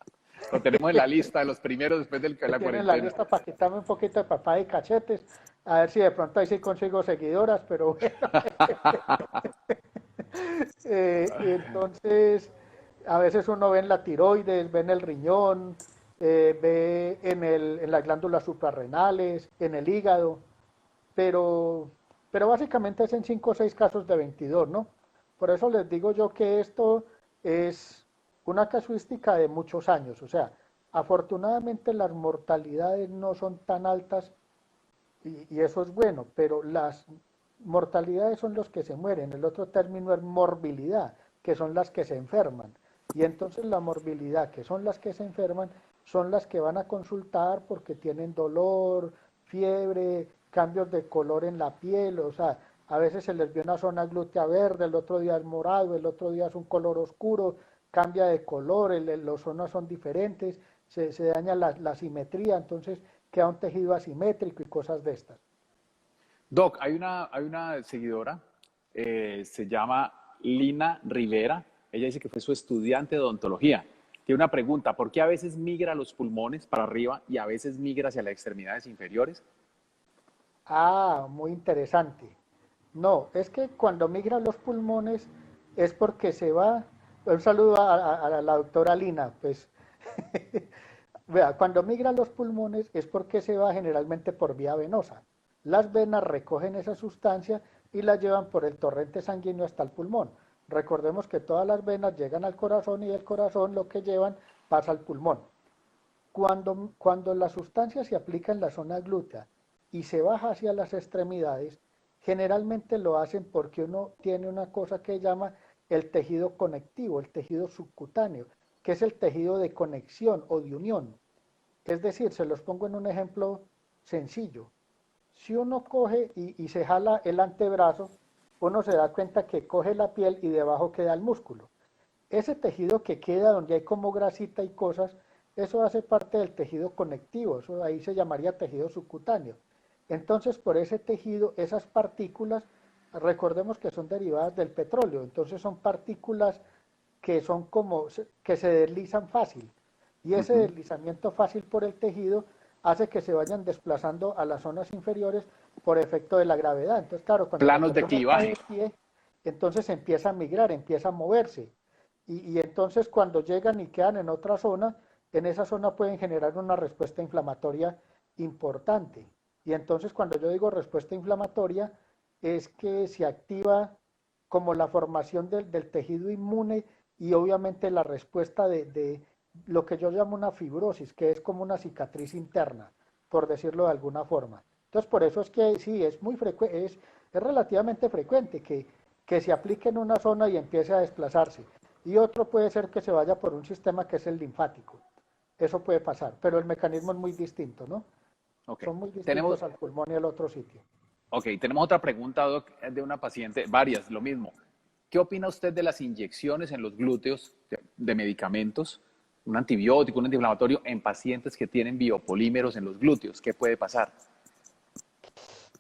Lo tenemos en la lista de los primeros después de que la tienen la cuarentena. lista para quitarme un poquito de papada y cachetes. A ver si de pronto ahí sí consigo seguidoras, pero bueno. Y entonces, a veces uno ve en la tiroides, ve en el riñón, ve en las glándulas suprarrenales, en el hígado, pero, pero básicamente es en 5 o 6 casos de 22, ¿no? Por eso les digo yo que esto es una casuística de muchos años, o sea, afortunadamente las mortalidades no son tan altas y eso es bueno, pero las mortalidades son los que se mueren, el otro término es morbilidad, que son las que se enferman. Y entonces la morbilidad, que son las que se enferman, son las que van a consultar porque tienen dolor, fiebre, cambios de color en la piel, o sea, a veces se les ve una zona glútea verde, el otro día es morado, el otro día es un color oscuro, cambia de color, los zonas son diferentes, se daña la simetría, entonces queda un tejido asimétrico y cosas de estas. Doc, hay una seguidora, se llama Lina Rivera. Ella dice que fue su estudiante de odontología. Tiene una pregunta, ¿por qué a veces migra los pulmones para arriba y a veces migra hacia las extremidades inferiores? Ah, muy interesante. No, es que cuando migran los pulmones es porque se va. Un saludo a la doctora Lina, pues. Vea, cuando migran los pulmones es porque se va generalmente por vía venosa. Las venas recogen esa sustancia y la llevan por el torrente sanguíneo hasta el pulmón. Recordemos que todas las venas llegan al corazón y del corazón lo que llevan pasa al pulmón. Cuando la sustancia se aplica en la zona glútea y se baja hacia las extremidades, generalmente lo hacen porque uno tiene una cosa que llama el tejido conectivo, el tejido subcutáneo, que es el tejido de conexión o de unión. Es decir, se los pongo en un ejemplo sencillo. Si uno coge y se jala el antebrazo, uno se da cuenta que coge la piel y debajo queda el músculo. Ese tejido que queda donde hay como grasita y cosas, eso hace parte del tejido conectivo, eso ahí se llamaría tejido subcutáneo. Entonces, por ese tejido, esas partículas, recordemos que son derivadas del petróleo, entonces son partículas que son como que se deslizan fácil. Y ese Ujú. deslizamiento fácil por el tejido hace que se vayan desplazando a las zonas inferiores por efecto de la gravedad. Entonces, claro, cuando la Planos de persona está clivaje. de pie, entonces empieza a migrar, empieza a moverse. Y entonces cuando llegan y quedan en otra zona, en esa zona pueden generar una respuesta inflamatoria importante. Y entonces cuando yo digo respuesta inflamatoria, es que se activa como la formación del tejido inmune y obviamente la respuesta de lo que yo llamo una fibrosis, que es como una cicatriz interna, por decirlo de alguna forma. Entonces, por eso es que sí, es muy frecuente, es relativamente frecuente que se aplique en una zona y empiece a desplazarse. Y otro puede ser que se vaya por un sistema que es el linfático. Eso puede pasar, pero el mecanismo es muy distinto, ¿no? Ok. Son muy distintos Tenemos, al pulmón y al otro sitio. ok, tenemos otra pregunta, Doc, de una paciente, varias, lo mismo. ¿Qué opina usted de las inyecciones en los glúteos de medicamentos? un antibiótico, un antiinflamatorio en pacientes que tienen biopolímeros en los glúteos? ¿Qué puede pasar?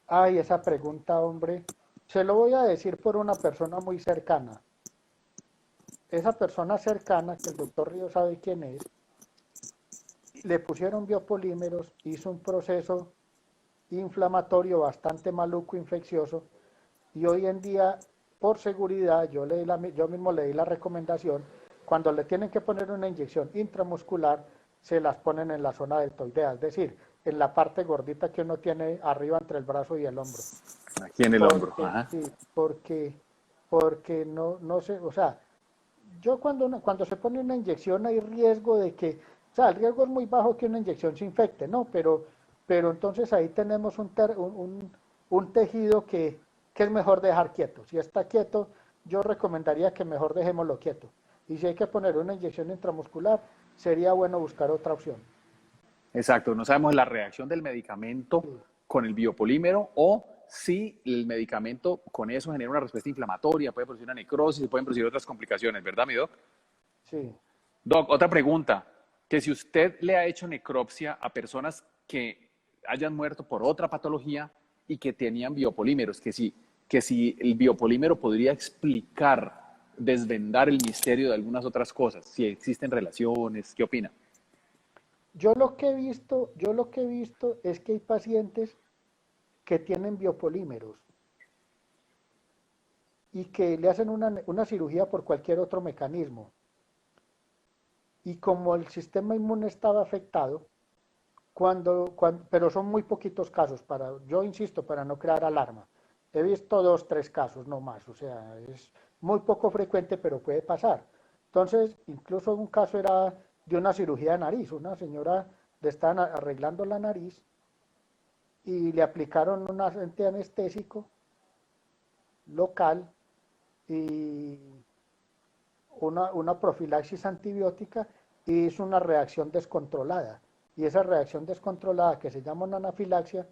Ay, esa pregunta, hombre, se lo voy a decir por una persona muy cercana. Esa persona cercana, que el doctor Río sabe quién es, le pusieron biopolímeros, hizo un proceso inflamatorio bastante maluco, infeccioso, y hoy en día, por seguridad, yo mismo le di la recomendación, cuando le tienen que poner una inyección intramuscular, se las ponen en la zona deltoidea, es decir, en la parte gordita que uno tiene arriba entre el brazo y el hombro. Aquí en el hombro. Porque, Ajá. sí, porque no sé, o sea, yo cuando se pone una inyección hay riesgo de que, o sea, el riesgo es muy bajo que una inyección se infecte, ¿no? Pero entonces ahí tenemos un tejido que es mejor dejar quieto. Si está quieto, yo recomendaría que mejor dejémoslo quieto. Y si hay que poner una inyección intramuscular, sería bueno buscar otra opción. Exacto, no sabemos la reacción del medicamento Sí, con el biopolímero o si el medicamento con eso genera una respuesta inflamatoria, puede producir una necrosis, pueden producir otras complicaciones, ¿verdad, mi doc? sí. Doc, otra pregunta, que si usted le ha hecho necropsia a personas que hayan muerto por otra patología y que tenían biopolímeros, que si el biopolímero podría explicar, desvendar el misterio de algunas otras cosas, si existen relaciones, ¿qué opina? Yo lo que he visto es que hay pacientes que tienen biopolímeros y que le hacen una cirugía por cualquier otro mecanismo. Y como el sistema inmune estaba afectado, pero son muy poquitos casos, yo insisto, para no crear alarma. He visto 2, 3 casos, no más, o sea, es muy poco frecuente, pero puede pasar. Entonces, incluso un caso era de una cirugía de nariz, una señora le estaban arreglando la nariz y le aplicaron un agente anestésico local y una profilaxis antibiótica y hizo una reacción descontrolada. Y esa reacción descontrolada que se llama una anafilaxia,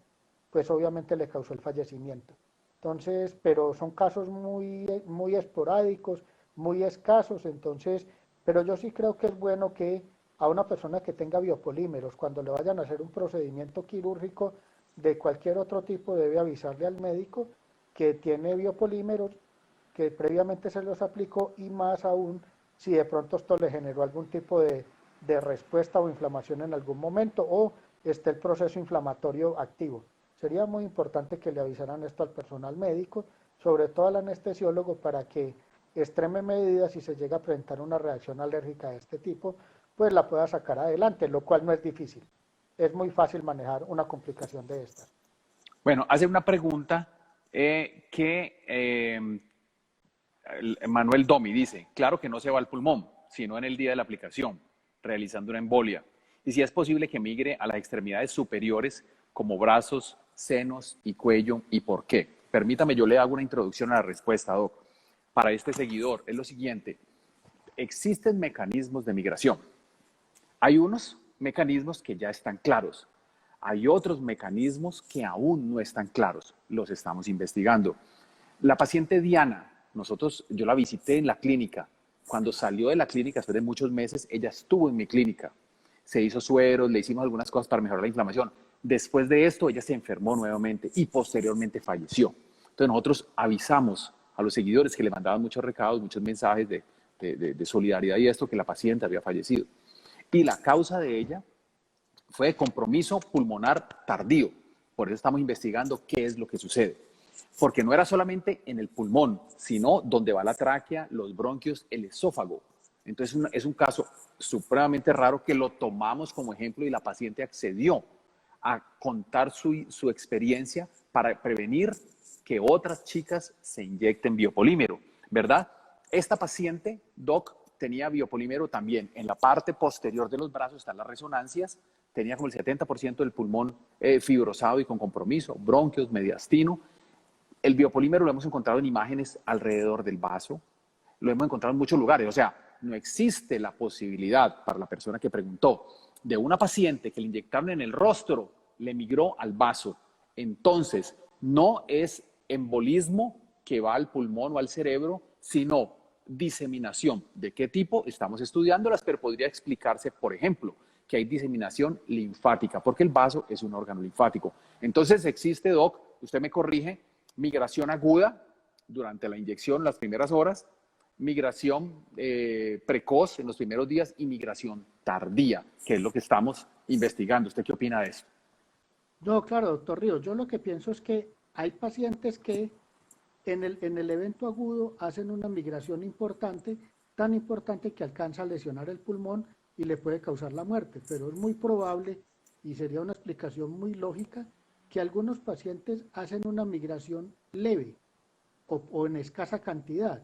pues obviamente le causó el fallecimiento. Entonces, pero son casos muy esporádicos, muy escasos, entonces, pero yo sí creo que es bueno que a una persona que tenga biopolímeros, cuando le vayan a hacer un procedimiento quirúrgico de cualquier otro tipo, debe avisarle al médico que tiene biopolímeros, que previamente se los aplicó y más aún si de pronto esto le generó algún tipo de respuesta o inflamación en algún momento o esté el proceso inflamatorio activo. Sería muy importante que le avisaran esto al personal médico, sobre todo al anestesiólogo, para que extreme medidas si se llega a presentar una reacción alérgica de este tipo, pues la pueda sacar adelante, lo cual no es difícil. Es muy fácil manejar una complicación de estas. Bueno, hace una pregunta Manuel Domi dice, claro que no se va al pulmón, sino en el día de la aplicación, realizando una embolia. Y si es posible que migre a las extremidades superiores como brazos, senos y cuello, ¿y por qué? Permítame, yo le hago una introducción a la respuesta, Doc. Para este seguidor es lo siguiente, existen mecanismos de migración. Hay unos mecanismos que ya están claros. Hay otros mecanismos que aún no están claros. Los estamos investigando. La paciente Diana, yo la visité en la clínica. Cuando salió de la clínica, después de muchos meses, ella estuvo en mi clínica. Se hizo sueros, le hicimos algunas cosas para mejorar la inflamación. Después de esto, ella se enfermó nuevamente y posteriormente falleció. Entonces nosotros avisamos a los seguidores que le mandaban muchos recados, muchos mensajes de solidaridad y esto, que la paciente había fallecido. Y la causa de ella fue compromiso pulmonar tardío. Por eso estamos investigando qué es lo que sucede. Porque no era solamente en el pulmón, sino donde va la tráquea, los bronquios, el esófago. Entonces es un caso supremamente raro que lo tomamos como ejemplo y la paciente accedió a contar su experiencia para prevenir que otras chicas se inyecten biopolímero, ¿verdad? Esta paciente, Doc, tenía biopolímero también. En la parte posterior de los brazos están las resonancias, tenía como el 70% del pulmón fibrosado y con compromiso, bronquios, mediastino. El biopolímero lo hemos encontrado en imágenes alrededor del vaso, lo hemos encontrado en muchos lugares. O sea, no existe la posibilidad para la persona que preguntó de una paciente que le inyectaron en el rostro, le migró al vaso. Entonces, no es embolismo que va al pulmón o al cerebro, sino diseminación. ¿De qué tipo? Estamos estudiándolas, pero podría explicarse, por ejemplo, que hay diseminación linfática, porque el vaso es un órgano linfático. Entonces existe, doc, usted me corrige, migración aguda durante la inyección, las primeras horas, migración precoz en los primeros días y migración tardía, que es lo que estamos investigando. ¿Usted qué opina de eso? No, claro, doctor Ríos, yo lo que pienso es que hay pacientes que en el evento agudo hacen una migración importante, tan importante que alcanza a lesionar el pulmón y le puede causar la muerte, pero es muy probable y sería una explicación muy lógica que algunos pacientes hacen una migración leve o en escasa cantidad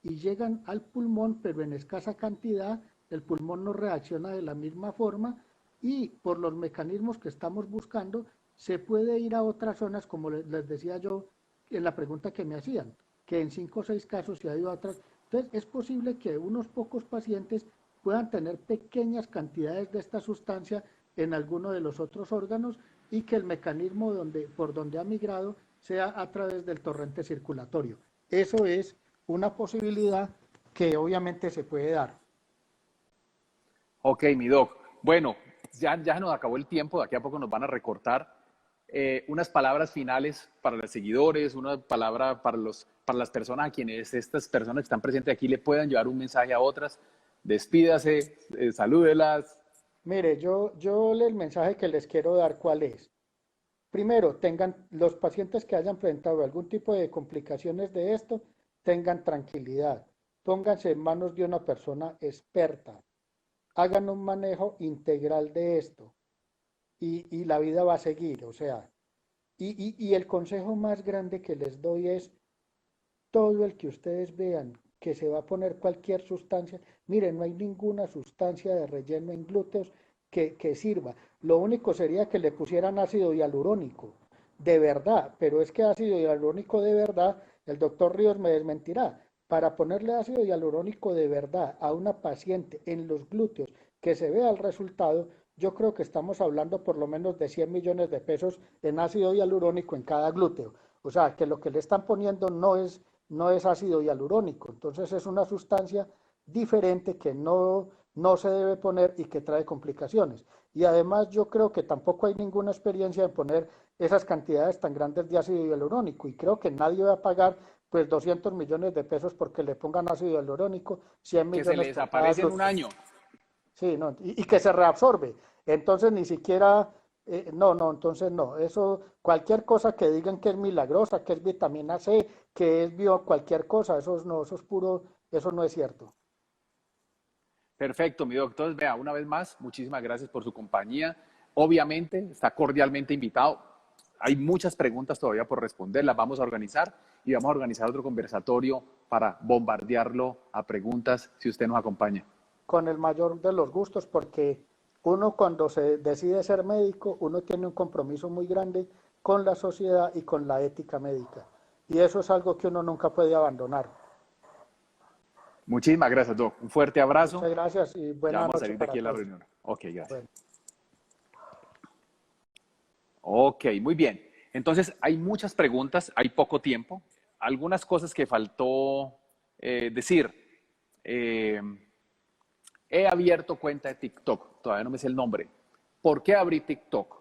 y llegan al pulmón, pero en escasa cantidad, el pulmón no reacciona de la misma forma y por los mecanismos que estamos buscando, se puede ir a otras zonas, como les decía yo en la pregunta que me hacían, que en 5 o 6 casos se ha ido a otras. Entonces, es posible que unos pocos pacientes puedan tener pequeñas cantidades de esta sustancia en alguno de los otros órganos y que el mecanismo por donde ha migrado sea a través del torrente circulatorio. Eso es una posibilidad que obviamente se puede dar. Ok, mi doc. Bueno, ya nos acabó el tiempo, de aquí a poco nos van a recortar. Unas palabras finales para los seguidores, una palabra para las personas a quienes estas personas que están presentes aquí le puedan llevar un mensaje a otras. Despídase, salúdelas. Mire, yo el mensaje que les quiero dar, ¿cuál es? Primero, tengan los pacientes que hayan presentado algún tipo de complicaciones de esto, tengan tranquilidad, pónganse en manos de una persona experta, hagan un manejo integral de esto y la vida va a seguir, o sea, y el consejo más grande que les doy es todo el que ustedes vean que se va a poner cualquier sustancia, miren, no hay ninguna sustancia de relleno en glúteos que sirva. Lo único sería que le pusieran ácido hialurónico, de verdad, pero es que ácido hialurónico de verdad, el doctor Ríos me desmentirá, para ponerle ácido hialurónico de verdad a una paciente en los glúteos que se vea el resultado, yo creo que estamos hablando por lo menos de 100 millones de pesos en ácido hialurónico en cada glúteo. O sea, que lo que le están poniendo no es ácido hialurónico, entonces es una sustancia diferente que no se debe poner y que trae complicaciones. Y además yo creo que tampoco hay ninguna experiencia en poner esas cantidades tan grandes de ácido hialurónico y creo que nadie va a pagar pues 200 millones de pesos porque le pongan ácido hialurónico, 100 Que se millones les por cada aparece en un glúteo. año. Sí, no, y que se reabsorbe. Entonces ni siquiera, no, entonces no. Eso, cualquier cosa que digan que es milagrosa, que es vitamina C, que es bio, cualquier cosa, eso no, eso es puro, eso no es cierto. Perfecto, mi doctor. Entonces, vea, una vez más, muchísimas gracias por su compañía. Obviamente, está cordialmente invitado. Hay muchas preguntas todavía por responder, las vamos a organizar y vamos a organizar otro conversatorio para bombardearlo a preguntas si usted nos acompaña. Con el mayor de los gustos, porque uno cuando se decide ser médico, uno tiene un compromiso muy grande con la sociedad y con la ética médica. Y eso es algo que uno nunca puede abandonar. Muchísimas gracias, Doc. Un fuerte abrazo. Muchas gracias y Ya buena vamos a noche salir de para aquí a la todos. reunión. Ok, gracias. Bueno. Ok, muy bien. Entonces, hay muchas preguntas, hay poco tiempo. Algunas cosas que faltó decir. Eh, He abierto cuenta de TikTok, todavía no me sé el nombre. ¿Por qué abrí TikTok?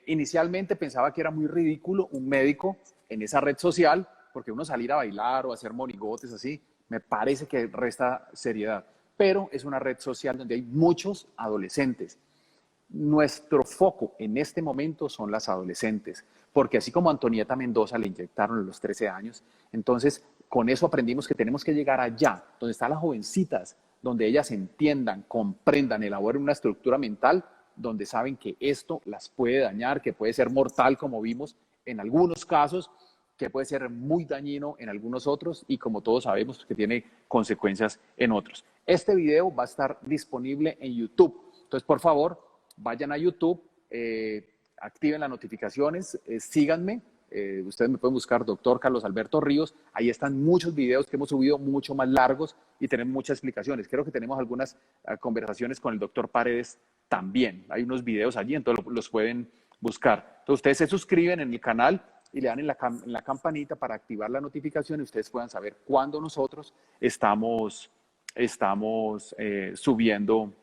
Inicialmente pensaba que era muy ridículo un médico en esa red social, porque uno salir a bailar o hacer monigotes así, me parece que resta seriedad. Pero es una red social donde hay muchos adolescentes. Nuestro foco en este momento son las adolescentes, porque así como a Antonieta Mendoza le inyectaron a los 13 años, entonces con eso aprendimos que tenemos que llegar allá, donde están las jovencitas, donde ellas entiendan, comprendan, elaboren una estructura mental donde saben que esto las puede dañar, que puede ser mortal, como vimos en algunos casos, que puede ser muy dañino en algunos otros y como todos sabemos que tiene consecuencias en otros. Este video va a estar disponible en YouTube. Entonces, por favor, vayan a YouTube, activen las notificaciones, síganme. Ustedes me pueden buscar Doctor Carlos Alberto Ríos. Ahí están muchos videos que hemos subido mucho más largos y tenemos muchas explicaciones. Creo que tenemos algunas conversaciones con el doctor Paredes también. Hay unos videos allí, entonces los pueden buscar. Entonces ustedes se suscriben en el canal y le dan en la campanita para activar la notificación y ustedes puedan saber cuándo nosotros estamos subiendo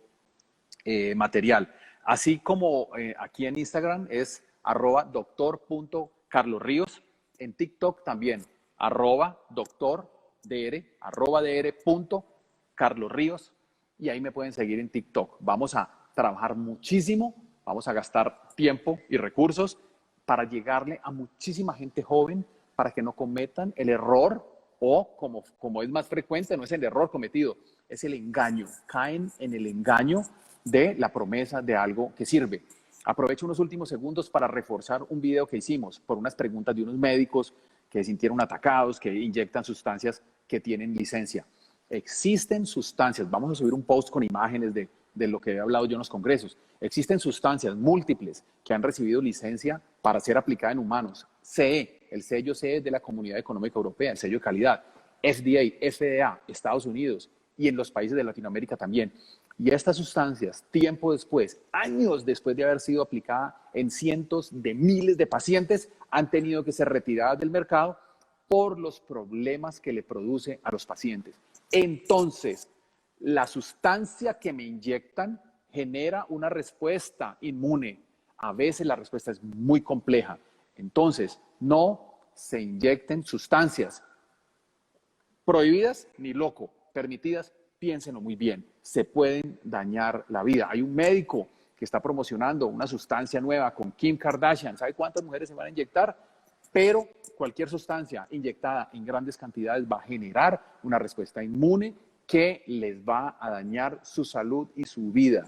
material. Así como aquí en Instagram es @doctor.carlosríos, en TikTok también @doctor.carlosríos, y ahí me pueden seguir en TikTok. Vamos a trabajar muchísimo, vamos a gastar tiempo y recursos para llegarle a muchísima gente joven para que no cometan el error o, como es más frecuente, no es el error cometido, es el engaño. Caen en el engaño de la promesa de algo que sirve. Aprovecho unos últimos segundos para reforzar un video que hicimos por unas preguntas de unos médicos que se sintieron atacados, que inyectan sustancias que tienen licencia. Existen sustancias, vamos a subir un post con imágenes de lo que he hablado yo en los congresos. Existen sustancias múltiples que han recibido licencia para ser aplicada en humanos. CE, el sello CE de la Comunidad Económica Europea, el sello de calidad. FDA, FDA, Estados Unidos y en los países de Latinoamérica también. Y estas sustancias, tiempo después, años después de haber sido aplicada en cientos de miles de pacientes, han tenido que ser retiradas del mercado por los problemas que le produce a los pacientes. Entonces, la sustancia que me inyectan genera una respuesta inmune. A veces la respuesta es muy compleja. Entonces, no se inyecten sustancias prohibidas ni loco, permitidas, piénsenlo muy bien, se pueden dañar la vida. Hay un médico que está promocionando una sustancia nueva con Kim Kardashian, ¿sabe cuántas mujeres se van a inyectar? Pero cualquier sustancia inyectada en grandes cantidades va a generar una respuesta inmune que les va a dañar su salud y su vida.